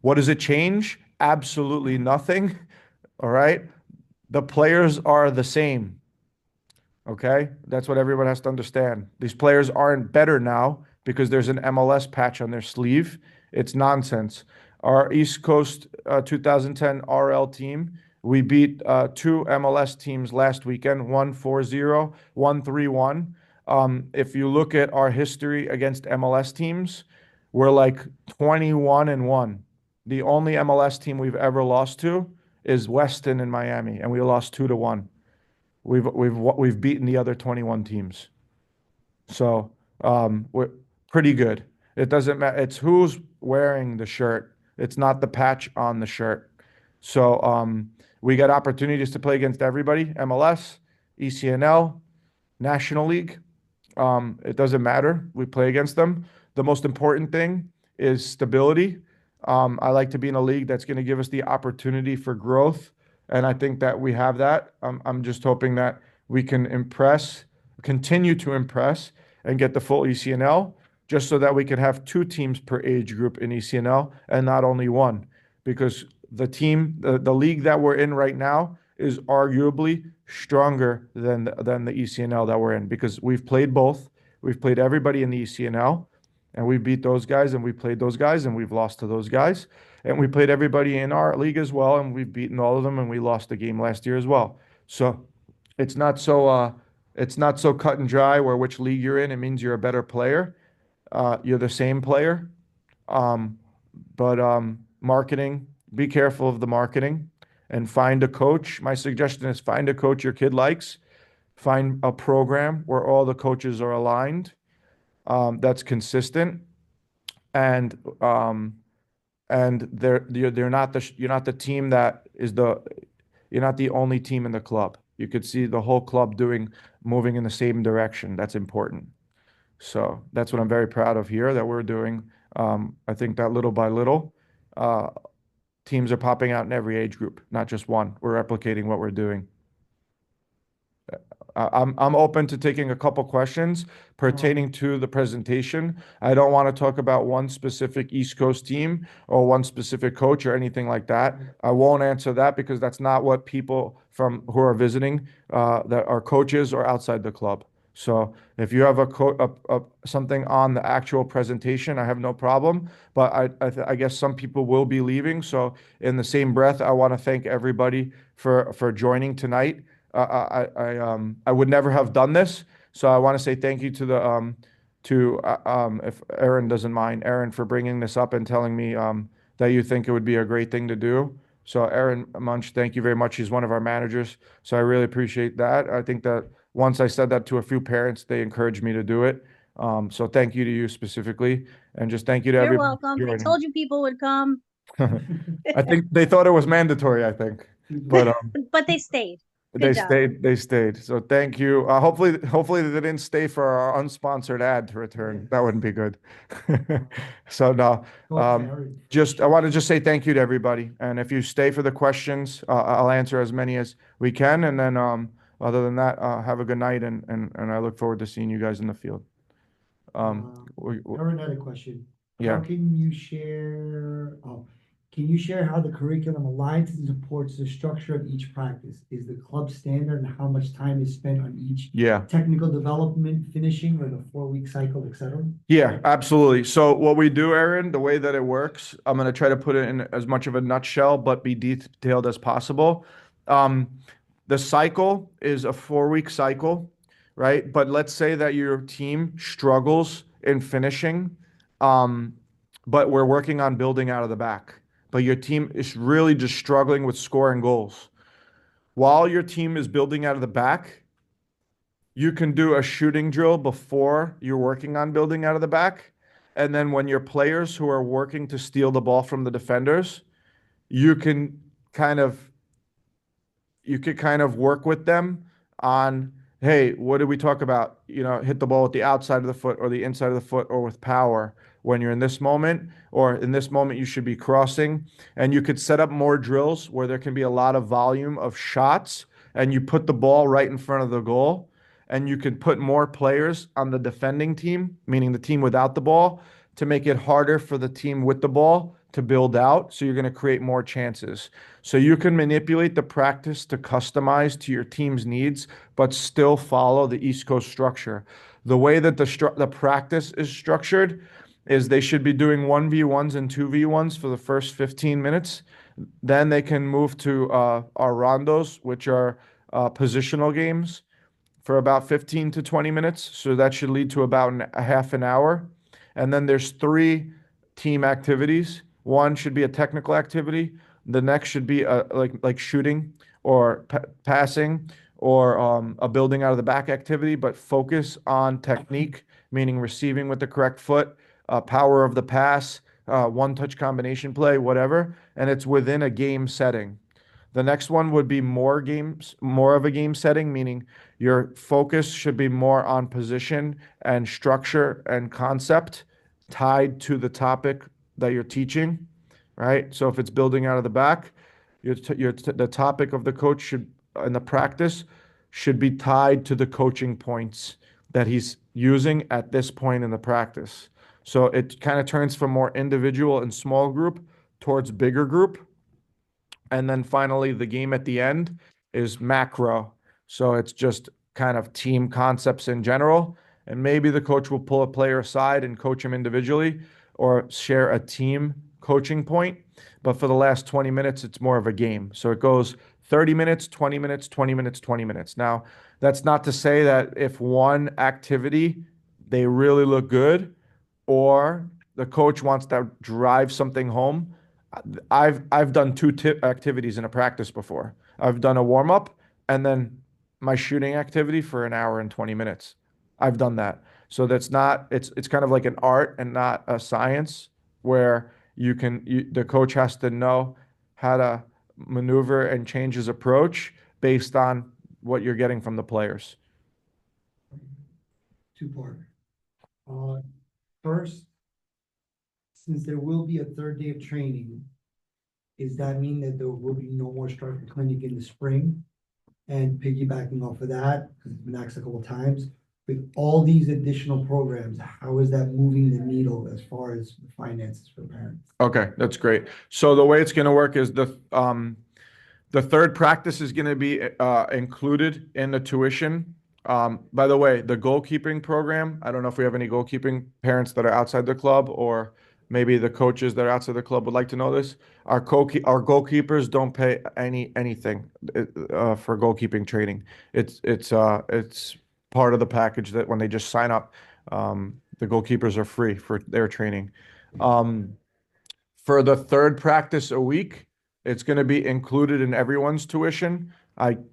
what does it change? Absolutely nothing. All right. The players are the same. Okay. That's what everyone has to understand. These players aren't better now because there's an MLS patch on their sleeve. It's nonsense. Our East Coast 2010 RL team, we beat 2 MLS teams last weekend, one 4-0, one 3-1. If you look at our history against MLS teams, we're like 21-1. The only MLS team we've ever lost to is Weston in Miami, and we lost 2-1. We've beaten the other 21 teams. So we're pretty good. It doesn't matter. It's who's wearing the shirt. It's not the patch on the shirt. So we get opportunities to play against everybody, MLS, ECNL, National League. It doesn't matter. We play against them. The most important thing is stability. I like to be in a league that's going to give us the opportunity for growth. And I think that we have that. I'm just hoping that we can continue to impress and get the full ECNL, just so that we can have 2 teams per age group in ECNL and not only 1. Because the league that we're in right now is arguably stronger than the ECNL that we're in, because we've played both. We've played everybody in the ECNL, and we beat those guys, and we played those guys, and we've lost to those guys. And we played everybody in our league as well, and we've beaten all of them, and we lost the game last year as well. So it's not so cut and dry where which league you're in. It means you're a better player. You're the same player. But marketing, be careful of the marketing and find a coach. My suggestion is find a coach your kid likes. Find a program where all the coaches are aligned, that's consistent, and you're not the team that is you're not the only team in the club. You could see the whole club moving in the same direction. That's important. So that's what I'm very proud of here that we're doing. I think that little by little, teams are popping out in every age group, not just one. We're replicating what we're doing. I'm open to taking a couple questions pertaining to the presentation. I don't want to talk about one specific East Coast team or one specific coach or anything like that. I won't answer that because that's not what people from who are visiting that are coaches or outside the club. So if you have something on the actual presentation, I have no problem. But I guess some people will be leaving. So in the same breath, I want to thank everybody for joining tonight. I would never have done this, so I want to say thank you to the if Aaron doesn't mind, Aaron, for bringing this up and telling me that you think it would be a great thing to do. So Aaron Munch, thank you very much. He's one of our managers, so I really appreciate that. I think that once I said that to a few parents, they encouraged me to do it. So thank you to you specifically, and just thank you to You're everybody. welcome. I joining. told you people would come, I think they thought it was mandatory, I think, but but they stayed. they Good job. stayed. So thank you. Hopefully they didn't stay for our unsponsored ad to return. That wouldn't be good. So no, I want to just say thank you to everybody. And if you stay for the questions, I'll answer as many as we can. And then other than that, have a good night, and I look forward to seeing you guys in the field. Aaron had a question. Yeah. How can you share, can you share how the curriculum aligns and supports the structure of each practice? Is the club standard and how much time is spent on each technical development, finishing, or the 4-week cycle, et cetera? Yeah, absolutely. So what we do, Aaron, the way that it works, I'm going to try to put it in as much of a nutshell, but be detailed as possible. The cycle is a 4-week cycle, right? But let's say that your team struggles in finishing, but we're working on building out of the back. But your team is really just struggling with scoring goals. While your team is building out of the back, you can do a shooting drill before you're working on building out of the back. And then when your players who are working to steal the ball from the defenders, you could kind of work with them on, hey, what did we talk about? Hit the ball with the outside of the foot or the inside of the foot or with power when you're in this moment, or in this moment you should be crossing. And you could set up more drills where there can be a lot of volume of shots, and you put the ball right in front of the goal, and you can put more players on the defending team, meaning the team without the ball, to make it harder for the team with the ball to build out. So you're going to create more chances. So you can manipulate the practice to customize to your team's needs, but still follow the East Coast structure. The way that the practice is structured is they should be doing 1v1s and 2v1s for the first 15 minutes. Then they can move to our rondos, which are positional games, for about 15 to 20 minutes. So that should lead to about a half an hour. And then there's 3 team activities. One should be a technical activity. The next should be like shooting or passing or a building out of the back activity, but focus on technique, meaning receiving with the correct foot, power of the pass, one-touch combination play, whatever, and it's within a game setting. The next one would be more of a game setting, meaning your focus should be more on position and structure and concept tied to the topic that you're teaching, right? So if it's building out of the back, the topic of the coach in the practice should be tied to the coaching points that he's using at this point in the practice. So it kind of turns from more individual and small group towards bigger group. And then finally, the game at the end is macro. So it's just kind of team concepts in general. And maybe the coach will pull a player aside and coach him individually or share a team coaching point. But for the last 20 minutes, it's more of a game. So it goes 30 minutes, 20 minutes, 20 minutes, 20 minutes. Now, that's not to say that if one activity, they really look good, or the coach wants to drive something home. I've done 2 activities in a practice before. I've done a warm-up and then my shooting activity for an hour and 20 minutes. I've done that. So that's not, it's kind of like an art and not a science where the coach has to know how to maneuver and change his approach based on what you're getting from the players. 2-part. First, since there will be a 3rd day of training, does that mean that there will be no more striker clinic in the spring? And piggybacking off of that, because it's been asked a couple of times, with all these additional programs, how is that moving the needle as far as the finances for parents? Okay, that's great. So the way it's gonna work is the third practice is gonna be included in the tuition. By the way, the goalkeeping program, I don't know if we have any goalkeeping parents that are outside the club, or maybe the coaches that are outside the club would like to know this. Our goalkeepers don't pay anything for goalkeeping training. It's part of the package that when they just sign up, the goalkeepers are free for their training. For the third practice a week, it's going to be included in everyone's tuition. I'm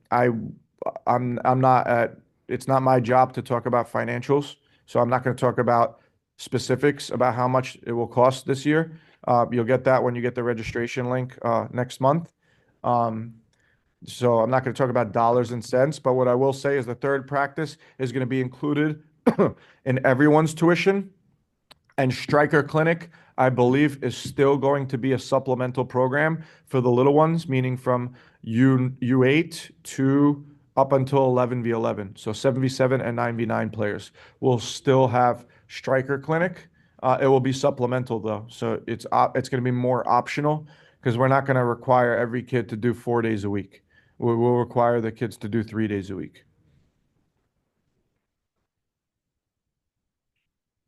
not at, it's not my job to talk about financials, so I'm not going to talk about specifics about how much it will cost this year. You'll get that when you get the registration link next month. So I'm not going to talk about dollars and cents, but what I will say is the third practice is going to be included in everyone's tuition. And Striker Clinic, I believe, is still going to be a supplemental program for the little ones, meaning from U8 to up until 11v11. So 7v7 and 9v9 players will still have Striker Clinic. It will be supplemental though, so it's going to be more optional because we're not going to require every kid to do 4 days a week. We will require the kids to do 3 days a week.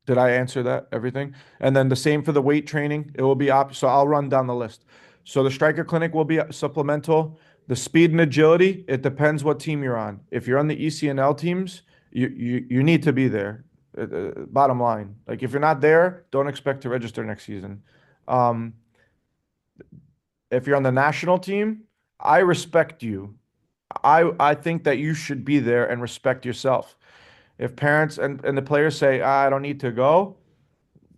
Did I answer that, everything? And then the same for the weight training. It will be so I'll run down the list. So the Striker Clinic will be supplemental. The speed and agility, it depends what team you're on. If you're on the ECNL teams, you need to be there. Bottom line. Like if you're not there, don't expect to register next season. If you're on the national team, I respect you. I think that you should be there and respect yourself. If parents and the players say, I don't need to go,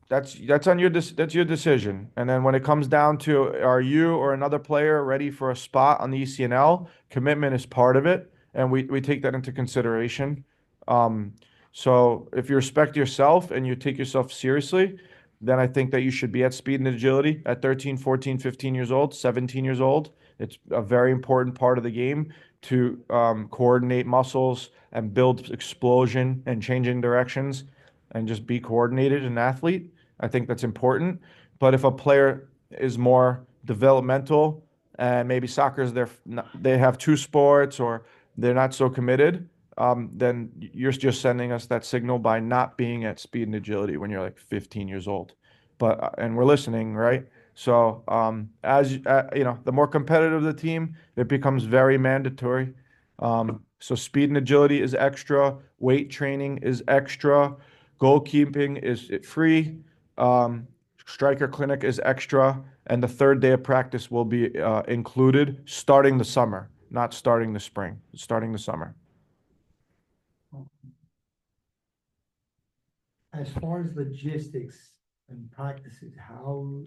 that's your decision. And then when it comes down to are you or another player ready for a spot on the ECNL, commitment is part of it, and we take that into consideration. So if you respect yourself and you take yourself seriously, then I think that you should be at speed and agility at 13, 14, 15 years old, 17 years old. It's a very important part of the game to coordinate muscles and build explosion and changing directions and just be coordinated, an athlete. I think that's important. But if a player is more developmental and maybe soccer is they have two sports or they're not so committed, then you're just sending us that signal by not being at speed and agility when you're like 15 years old. But and we're listening, right? So as you know, the more competitive the team, it becomes very mandatory. So speed and agility is extra, weight training is extra, goalkeeping is free, Striker Clinic is extra, and the third day of practice will be included starting the summer, not starting the spring, starting the summer. As far as logistics and practices, how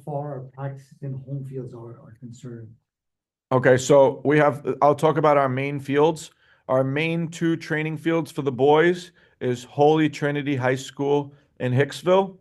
far our practices in home fields are concerned? Okay, so I'll talk about our main fields. Our main two training fields for the boys is Holy Trinity High School in Hicksville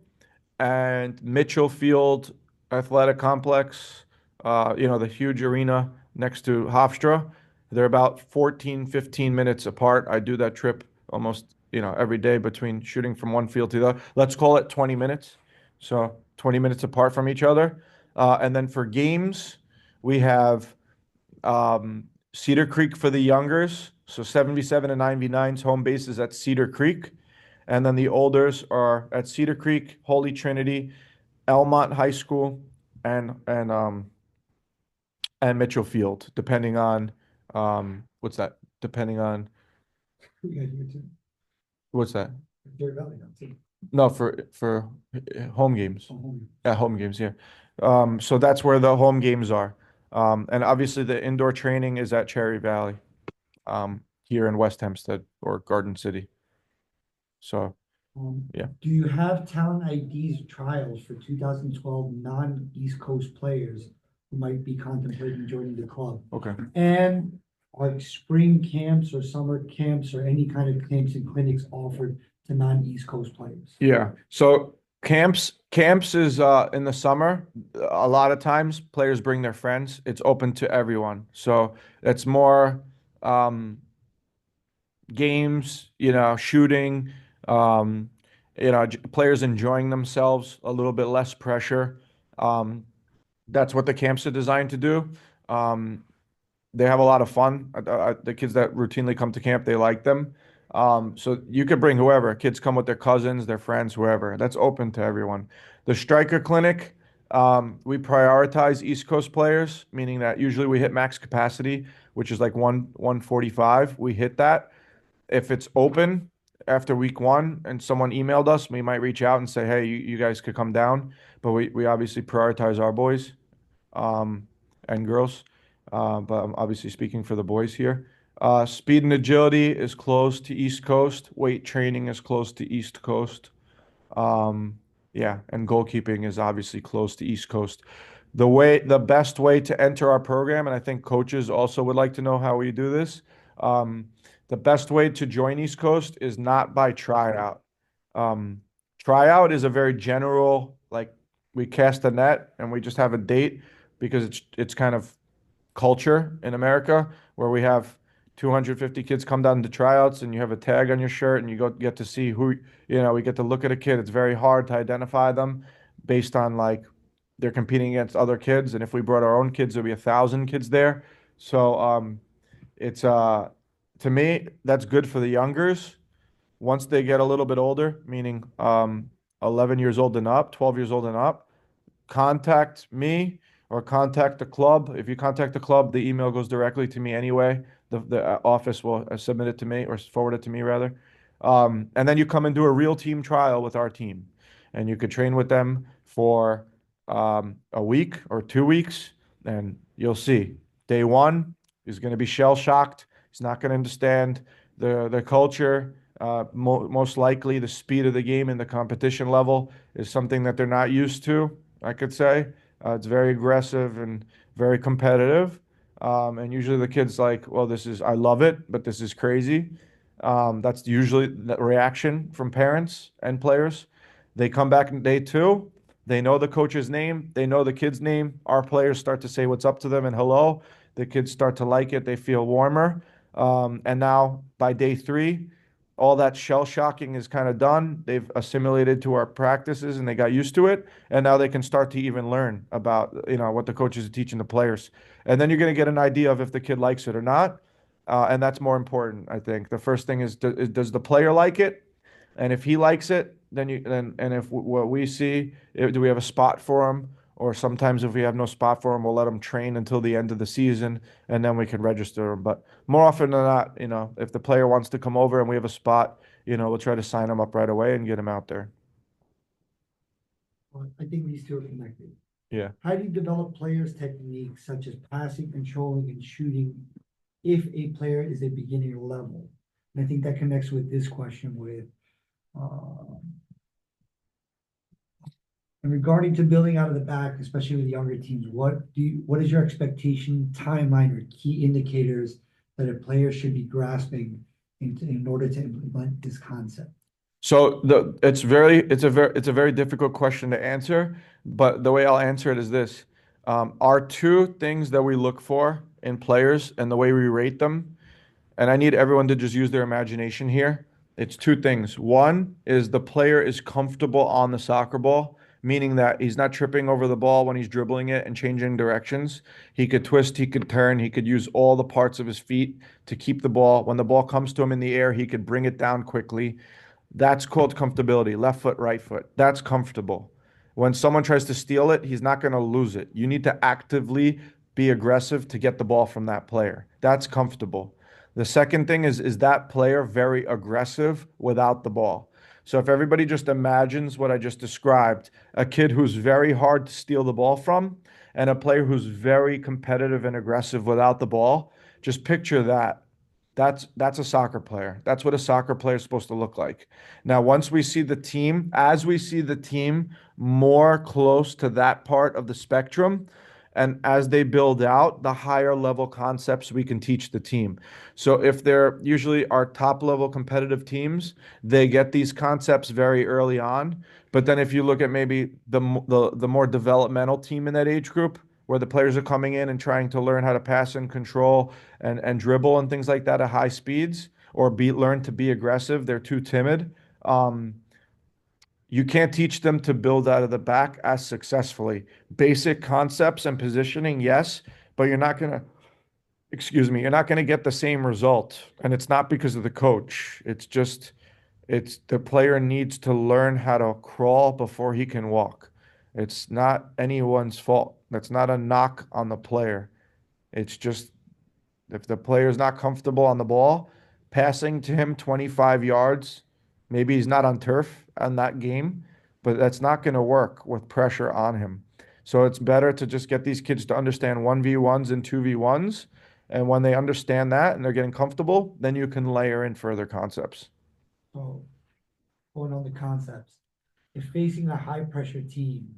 and Mitchell Field Athletic Complex, the huge arena next to Hofstra. They're about 14, 15 minutes apart. I do that trip almost, every day between shooting from one field to the other. Let's call it 20 minutes. So 20 minutes apart from each other. And then for games, we have Cedar Creek for the youngers. So 7v7 and 9v9's home base is at Cedar Creek. And then the olders are at Cedar Creek, Holy Trinity, Elmont High School, and Mitchell Field, depending on what's that? Depending on what's that? Deer Valley now, too. No, for home games. Oh, home. At home games, yeah. So that's where the home games are. And obviously the indoor training is at Cherry Valley, here in West Hempstead or Garden City. So, yeah. Do you have talent IDs trials for 2012 non-East Coast players who might be contemplating joining the club? Okay. And are spring camps or summer camps or any kind of camps and clinics offered to non-East Coast players? Yeah. So Camps is in the summer. A lot of times players bring their friends. It's open to everyone. So it's more games, shooting, um, players enjoying themselves, a little bit less pressure. That's what the camps are designed to do. Um, they have a lot of fun. The kids that routinely come to camp, they like them. So you could bring whoever. Kids come with their cousins, their friends, whoever. That's open to everyone. The striker clinic, we prioritize East Coast players, meaning that usually we hit max capacity, which is like 145. We hit that. If it's open after week one and someone emailed us, we might reach out and say, hey, you guys could come down. But we obviously prioritize our boys and girls. But I'm obviously speaking for the boys here. Speed and agility is close to East Coast. Weight training is close to East Coast. Yeah, and goalkeeping is obviously close to East Coast. The best way to enter our program, and I think coaches also would like to know how we do this. The best way to join East Coast is not by tryout. Tryout is a very general, like we cast a net and we just have a date because it's kind of culture in America where we have 250 kids come down to tryouts and you have a tag on your shirt and you get to see who, we get to look at a kid. It's very hard to identify them based on like they're competing against other kids. And if we brought our own kids, there'd be 1,000 kids there. So it's to me, that's good for the youngers. Once they get a little bit older, meaning 11 years old and up, 12 years old and up, contact me or contact the club. If you contact the club, the email goes directly to me anyway. The office will submit it to me or forward it to me rather. And then you come and do a real team trial with our team. And you could train with them for a week or 2 weeks. And you'll see. Day one is going to be shell shocked. He's not going to understand the culture. Most likely the speed of the game and the competition level is something that they're not used to, I could say. It's very aggressive and very competitive. And usually the kid's like, well, I love it, but this is crazy. That's usually the reaction from parents and players. They come back in day two. They know the coach's name. They know the kid's name. Our players start to say what's up to them and hello. The kids start to like it. They feel warmer. And now by day three, all that shell shocking is kind of done. They've assimilated to our practices and they got used to it. And now they can start to even learn about, what the coaches are teaching the players. And then you're going to get an idea of if the kid likes it or not. And that's more important, I think. The first thing is, does the player like it? And if he likes it, then if what we see, do we have a spot for him? Or sometimes if we have no spot for him, we'll let him train until the end of the season and then we can register him. But more often than not, if the player wants to come over and we have a spot, we'll try to sign him up right away and get him out there. Well, I think these two are connected. Yeah. How do you develop players' techniques such as passing, controlling, and shooting if a player is a beginner level? And I think that connects with this question with and regarding to building out of the back, especially with younger teams, what is your expectation, timeline, or key indicators that a player should be grasping in order to implement this concept? So it's a very difficult question to answer, but the way I'll answer it is this. Our two things that we look for in players and the way we rate them, and I need everyone to just use their imagination here. It's two things. One is the player is comfortable on the soccer ball, meaning that he's not tripping over the ball when he's dribbling it and changing directions. He could twist, he could turn, he could use all the parts of his feet to keep the ball. When the ball comes to him in the air, he could bring it down quickly. That's called comfortability. Left foot, right foot. That's comfortable. When someone tries to steal it, he's not going to lose it. You need to actively be aggressive to get the ball from that player. That's comfortable. The second thing is that player very aggressive without the ball. So if everybody just imagines what I just described, a kid who's very hard to steal the ball from and a player who's very competitive and aggressive without the ball, just picture that. That's a soccer player. That's what a soccer player is supposed to look like. Now, once we see the team, as we see the team more close to that part of the spectrum, And as they build out, the higher level concepts we can teach the team. So if they're usually our top level competitive teams, they get these concepts very early on. But then if you look at maybe the more developmental team in that age group, where the players are coming in and trying to learn how to pass and control and dribble and things like that at high speeds, or learn to be aggressive, they're too timid. You can't teach them to build out of the back as successfully. Basic concepts and positioning, yes, but you're not gonna, excuse me, you're not gonna get the same result. And it's not because of the coach. It's the player needs to learn how to crawl before he can walk. It's not anyone's fault. That's not a knock on the player. It's just if the player is not comfortable on the ball, passing to him 25 yards, maybe he's not on turf on that game, but that's not going to work with pressure on him. So it's better to just get these kids to understand 1v1s and 2v1s. And when they understand that and they're getting comfortable, then you can layer in further concepts. So, going on the concepts, if facing a high pressure team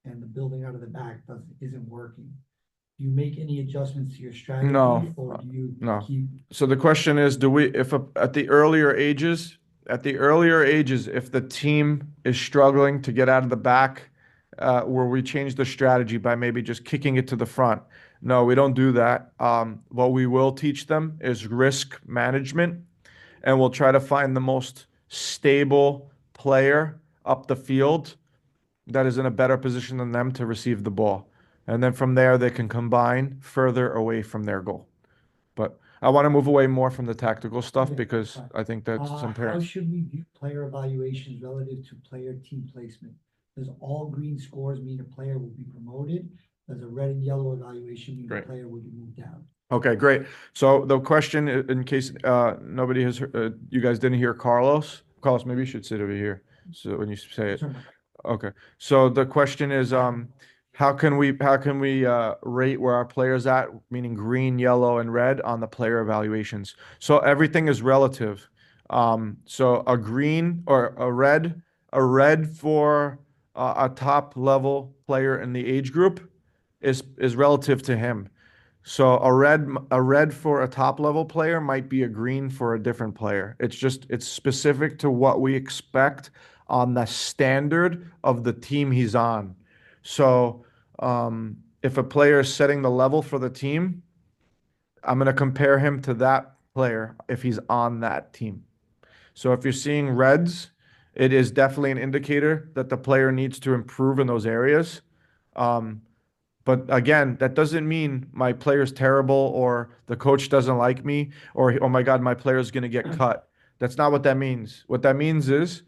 and the building out of the back isn't working, do you make any adjustments to your strategy? No, Or do you no. keep? So the question is, at the earlier ages, if the team is struggling to get out of the back, where we change the strategy by maybe just kicking it to the front? No, we don't do that. What we will teach them is risk management, and we'll try to find the most stable player up the field that is in a better position than them to receive the ball. And then from there, they can combine further away from their goal. But I want to move away more from the tactical stuff Okay, because fine. I think that some How parents. should we view player evaluations relative to player team placement? Does all green scores mean a player will be promoted? Does a red and yellow evaluation mean a Great. player will be moved down? Okay, great. So the question, in case nobody has, you guys didn't hear Carlos. Carlos, maybe you should sit over here. So when you say it. Sorry. Okay. So the question is, how can we rate where our players at, meaning green, yellow, and red on the player evaluations? So everything is relative. So a green or a red for a top level player in the age group is relative to him. So a red for a top level player might be a green for a different player. It's specific to what we expect on the standard of the team he's on. So if a player is setting the level for the team, I'm going to compare him to that player if he's on that team. So if you're seeing reds, it is definitely an indicator that the player needs to improve in those areas. But again, that doesn't mean my player's terrible or the coach doesn't like me or, oh my God, my player's going to get cut. That's not what that means. What that means is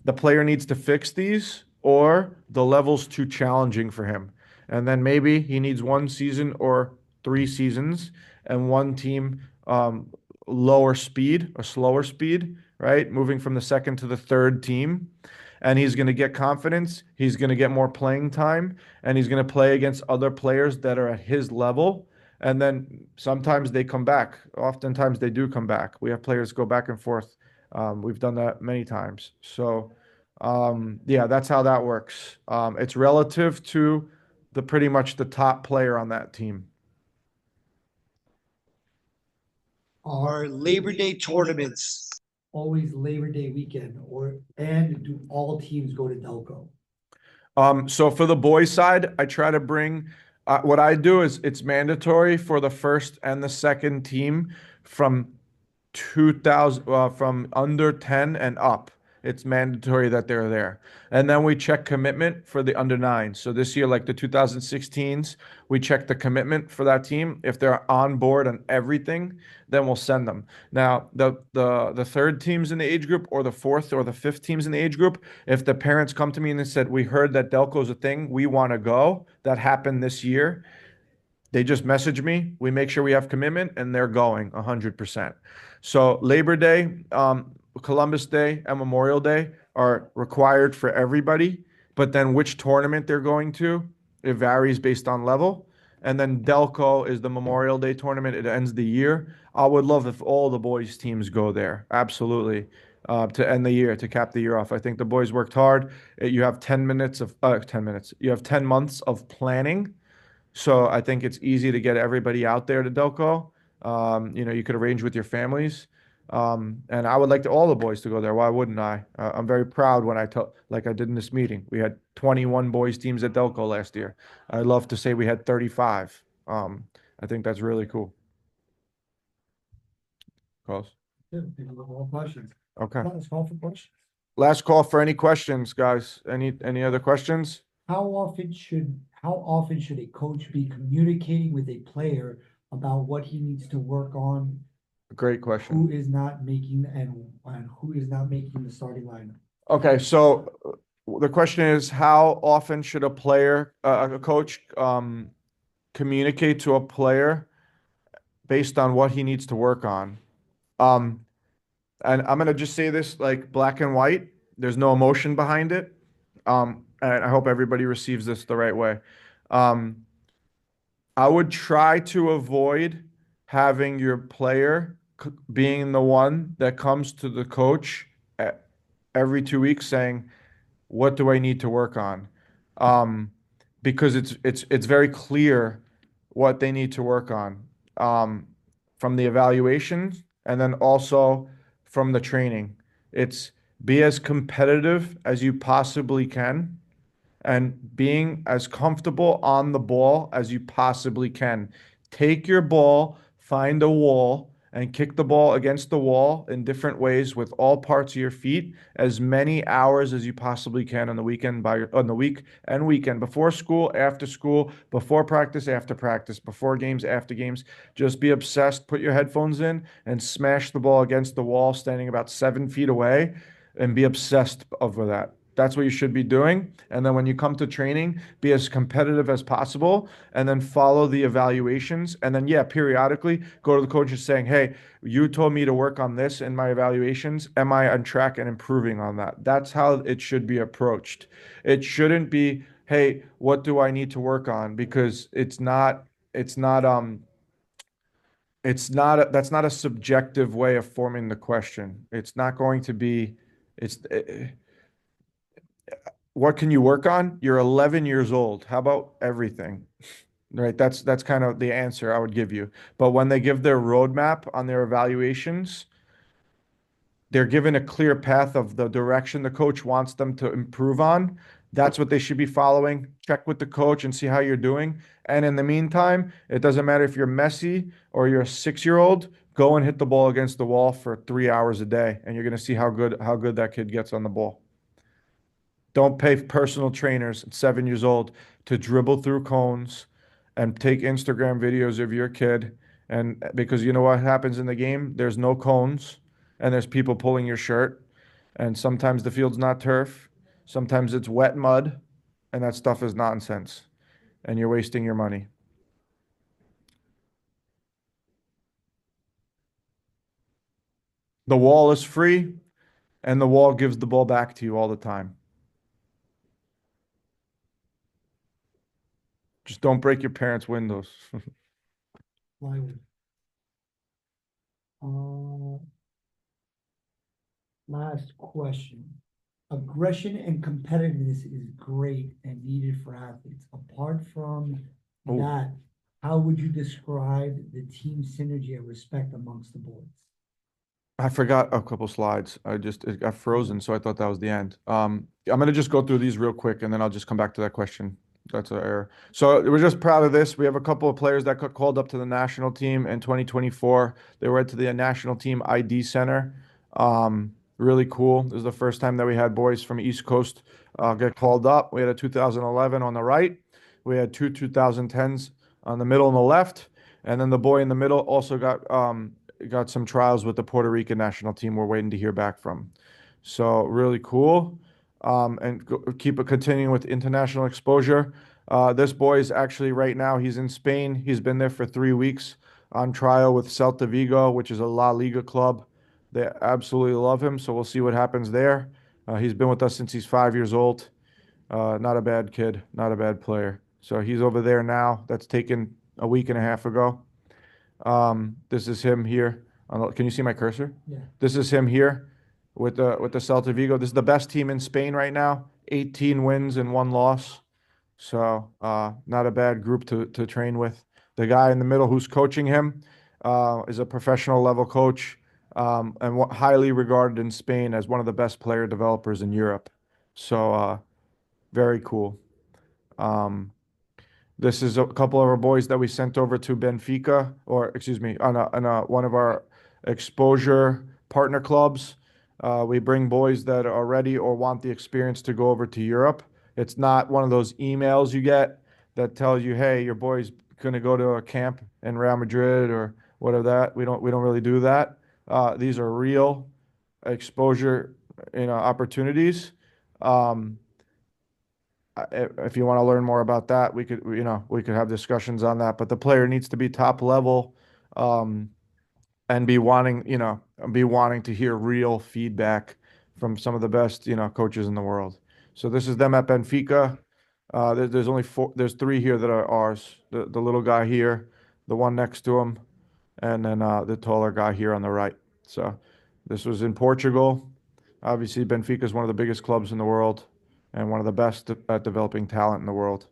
the player needs to fix these or the level's too challenging for him. And then maybe he needs 1 season or 3 seasons and one team lower speed, a slower speed, right? Moving from the second to the third team. And he's going to get confidence. He's going to get more playing time and he's going to play against other players that are at his level. And then sometimes they come back. Oftentimes they do come back. We have players go back and forth. We've done that many times. So, yeah, that's how that works. It's relative to pretty much the top player on that team. Are Labor Day tournaments always Labor Day weekend and do all teams go to Delco? So for the boys side, I try to bring, what I do is it's mandatory for the first and the second team from 2000, from under 10 and up. It's mandatory that they're there. And then we check commitment for the under 9. So this year, like the 2016s, we check the commitment for that team. If they're on board on everything, then we'll send them. Now, the third teams in the age group or the fourth or the fifth teams in the age group, if the parents come to me and they said, we heard that Delco's a thing, we want to go, that happened this year, they just message me, we make sure we have commitment, and they're going 100%. So Labor Day, Columbus Day, and Memorial Day are required for everybody, but then which tournament they're going to, it varies based on level. And then Delco is the Memorial Day tournament. It ends the year. I would love if all the boys teams go there. Absolutely. To end the year, to cap the year off. I think the boys worked hard. You have 10 minutes of 10 minutes. You have 10 months of planning. So I think it's easy to get everybody out there to Delco. You could arrange with your families. And I would like all the boys to go there. Why wouldn't I? I'm very proud when I tell, like I did in this meeting. We had 21 boys teams at Delco last year. I'd love to say we had 35. I think that's really cool. Calls. All questions. Okay. Let's call for questions. Last call for any questions, guys. Any other questions? How often should a coach be communicating with a player about what he needs to work on, Great question. who is not making and who is not making the starting lineup? Okay, so the question is, how often should a coach, communicate to a player based on what he needs to work on? And I'm gonna just say this like black and white. There's no emotion behind it. And I hope everybody receives this the right way. I would try to avoid having your player being the one that comes to the coach every 2 weeks saying, "What do I need to work on?" Because it's very clear what they need to work on from the evaluations and then also from the training. It's be as competitive as you possibly can and being as comfortable on the ball as you possibly can. Take your ball, find a wall, and kick the ball against the wall in different ways with all parts of your feet as many hours as you possibly can on the weekend, on the week and weekend, before school, after school, before practice, after practice, before games, after games. Just be obsessed, put your headphones in and smash the ball against the wall standing about 7 feet away and be obsessed over that. That's what you should be doing. And then when you come to training, be as competitive as possible and then follow the evaluations. And then, yeah, periodically go to the coach and saying, "Hey, you told me to work on this in my evaluations. Am I on track and improving on that?" That's how it should be approached. It shouldn't be, "Hey, what do I need to work on?" Because that's not a subjective way of forming the question. It's not going to be, what can you work on? You're 11 years old. How about everything? Right? That's kind of the answer I would give you. But when they give their roadmap on their evaluations, they're given a clear path of the direction the coach wants them to improve on. That's what they should be following. Check with the coach and see how you're doing. And in the meantime, it doesn't matter if you're Messi or you're a 6-year-old, go and hit the ball against the wall for 3 hours a day, and you're going to see how good that kid gets on the ball. Don't pay personal trainers at 7 years old to dribble through cones and take Instagram videos of your kid. And because you know what happens in the game? There's no cones and there's people pulling your shirt. And sometimes the field's not turf. Sometimes it's wet mud. And that stuff is nonsense. And you're wasting your money. The wall is free and the wall gives the ball back to you all the time. Just don't break your parents' windows. Plywood. Last question. Aggression and competitiveness is great and needed for athletes. Apart from that, how would you describe the team synergy and respect amongst the boys? I forgot a couple slides. It got frozen, so I thought that was the end. I'm going to just go through these real quick and then I'll just come back to that question. That's an error. So we're just proud of this. We have a couple of players that got called up to the national team in 2024. They went to the national team ID center. Really cool. This is the first time that we had boys from East Coast get called up. We had a 2011 on the right. We had two 2010s on the middle and the left. And then the boy in the middle also got some trials with the Puerto Rican national team we're waiting to hear back from. So really cool. And keep it continuing with international exposure. This boy is actually right now, he's in Spain. He's been there for 3 weeks on trial with Celta Vigo, which is a La Liga club. They absolutely love him. So we'll see what happens there. He's been with us since he's 5 years old. Not a bad kid, not a bad player. So he's over there now. That's taken a week and a half ago. This is him here. Can you see my cursor? Yeah. This is him here with the Celta Vigo. This is the best team in Spain right now. 18 wins and 1 loss. So, not a bad group to train with. The guy in the middle who's coaching him, is a professional level coach, and highly regarded in Spain as one of the best player developers in Europe. So, very cool. Um, this is a couple of our boys that we sent over to Benfica, or excuse me, on one of our exposure partner clubs. We bring boys that are ready or want the experience to go over to Europe. It's not one of those emails you get that tells you, "Hey, your boy's going to go to a camp in Real Madrid or whatever that." We don't really do that. These are real exposure, opportunities. Um, if you want to learn more about that, we could have discussions on that. But the player needs to be top level, and be wanting to hear real feedback from some of the best, coaches in the world. So this is them at Benfica. There's only there's three here that are ours. The little guy here, the one next to him, and then the taller guy here on the right. So this was in Portugal. Obviously, Benfica is one of the biggest clubs in the world and one of the best at developing talent in the world.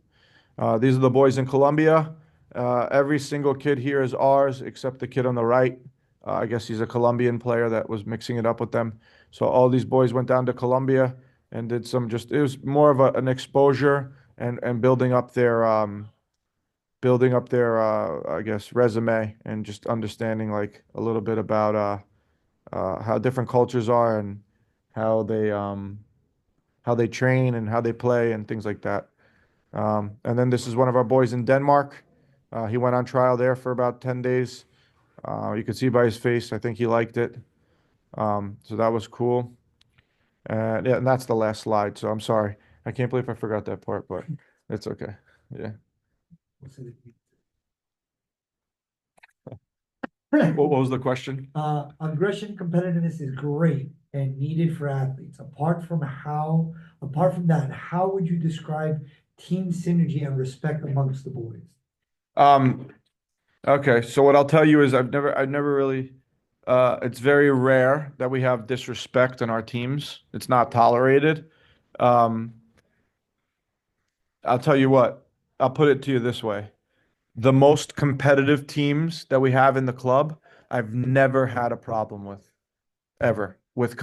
These are the boys in Colombia. Every single kid here is ours except the kid on the right. I guess he's a Colombian player that was mixing it up with them. So all these boys went down to Colombia and did it was more of an exposure and building up their I guess resume and just understanding like a little bit about how different cultures are and how they train and how they play and things like that. And then this is one of our boys in Denmark. He went on trial there for about 10 days. You could see by his face, I think he liked it. So that was cool. And yeah, and that's the last slide. So I'm sorry. I can't believe I forgot that part, but it's okay. Yeah. What was the question? Aggression competitiveness is great and needed for athletes. Apart from that, how would you describe team synergy and respect amongst the boys? Okay, so what I'll tell you is I've never really, it's very rare that we have disrespect in our teams. It's not tolerated. I'll tell you what, I'll put it to you this way. The most competitive teams that we have in the club, I've never had a problem with, ever, with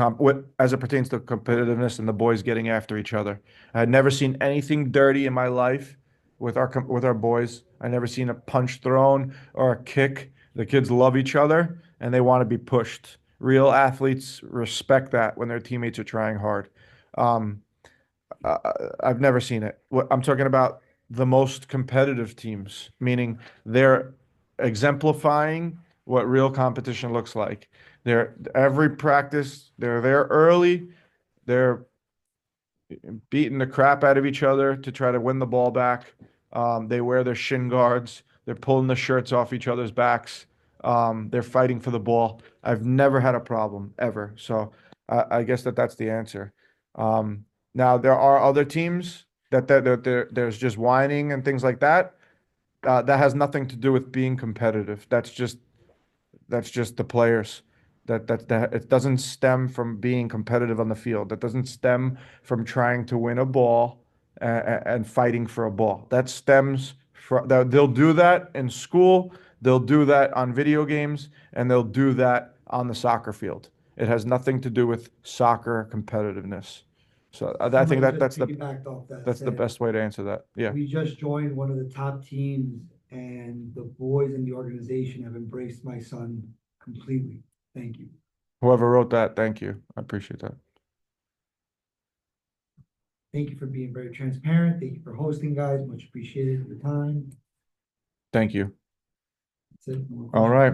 as it pertains to competitiveness and the boys getting after each other. I had never seen anything dirty in my life with our boys. I never seen a punch thrown or a kick. The kids love each other and they want to be pushed. Real athletes respect that when their teammates are trying hard. I've never seen it. I'm talking about the most competitive teams, meaning they're exemplifying what real competition looks like. They're every practice, they're there early, they're beating the crap out of each other to try to win the ball back. They wear their shin guards, they're pulling the shirts off each other's backs. They're fighting for the ball. I've never had a problem ever. So I guess that's the answer. Now there are other teams that there's just whining and things like that. That has nothing to do with being competitive. That's just the players. That it doesn't stem from being competitive on the field. That doesn't stem from trying to win a ball and fighting for a ball. That stems from they'll do that in school. They'll do that on video games, and they'll do that on the soccer field. It has nothing to do with soccer competitiveness. So I think that's the best way to answer that. Yeah. We just joined one of the top teams and the boys in the organization have embraced my son completely. Thank you. Whoever wrote that, thank you. I appreciate that. Thank you for being very transparent. Thank you for hosting, guys. Much appreciated for your time. Thank you. That's it. All right.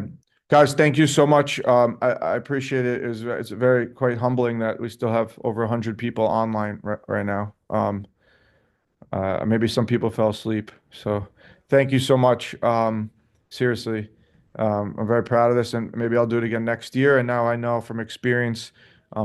Guys, thank you so much. I appreciate it. It's very quite humbling that we still have over 100 people online right now. Maybe some people fell asleep. So thank you so much. Seriously, I'm very proud of this, and maybe I'll do it again next year. And now I know from experience,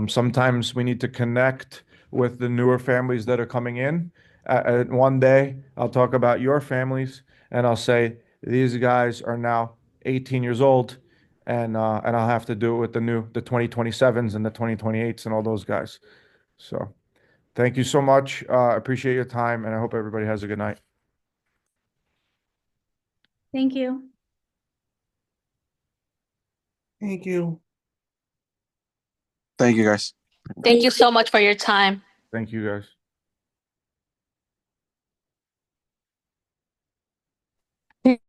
sometimes we need to connect with the newer families that are coming in. One day I'll talk about your families, and I'll say these guys are now 18 years old. And I'll have to do it with the 2027s and the 2028s and all those guys. So Thank you so much. Appreciate your time, and I hope everybody has a good night. Thank you. Thank you. Thank you, guys. Thank you so much for your time. Thank you, guys.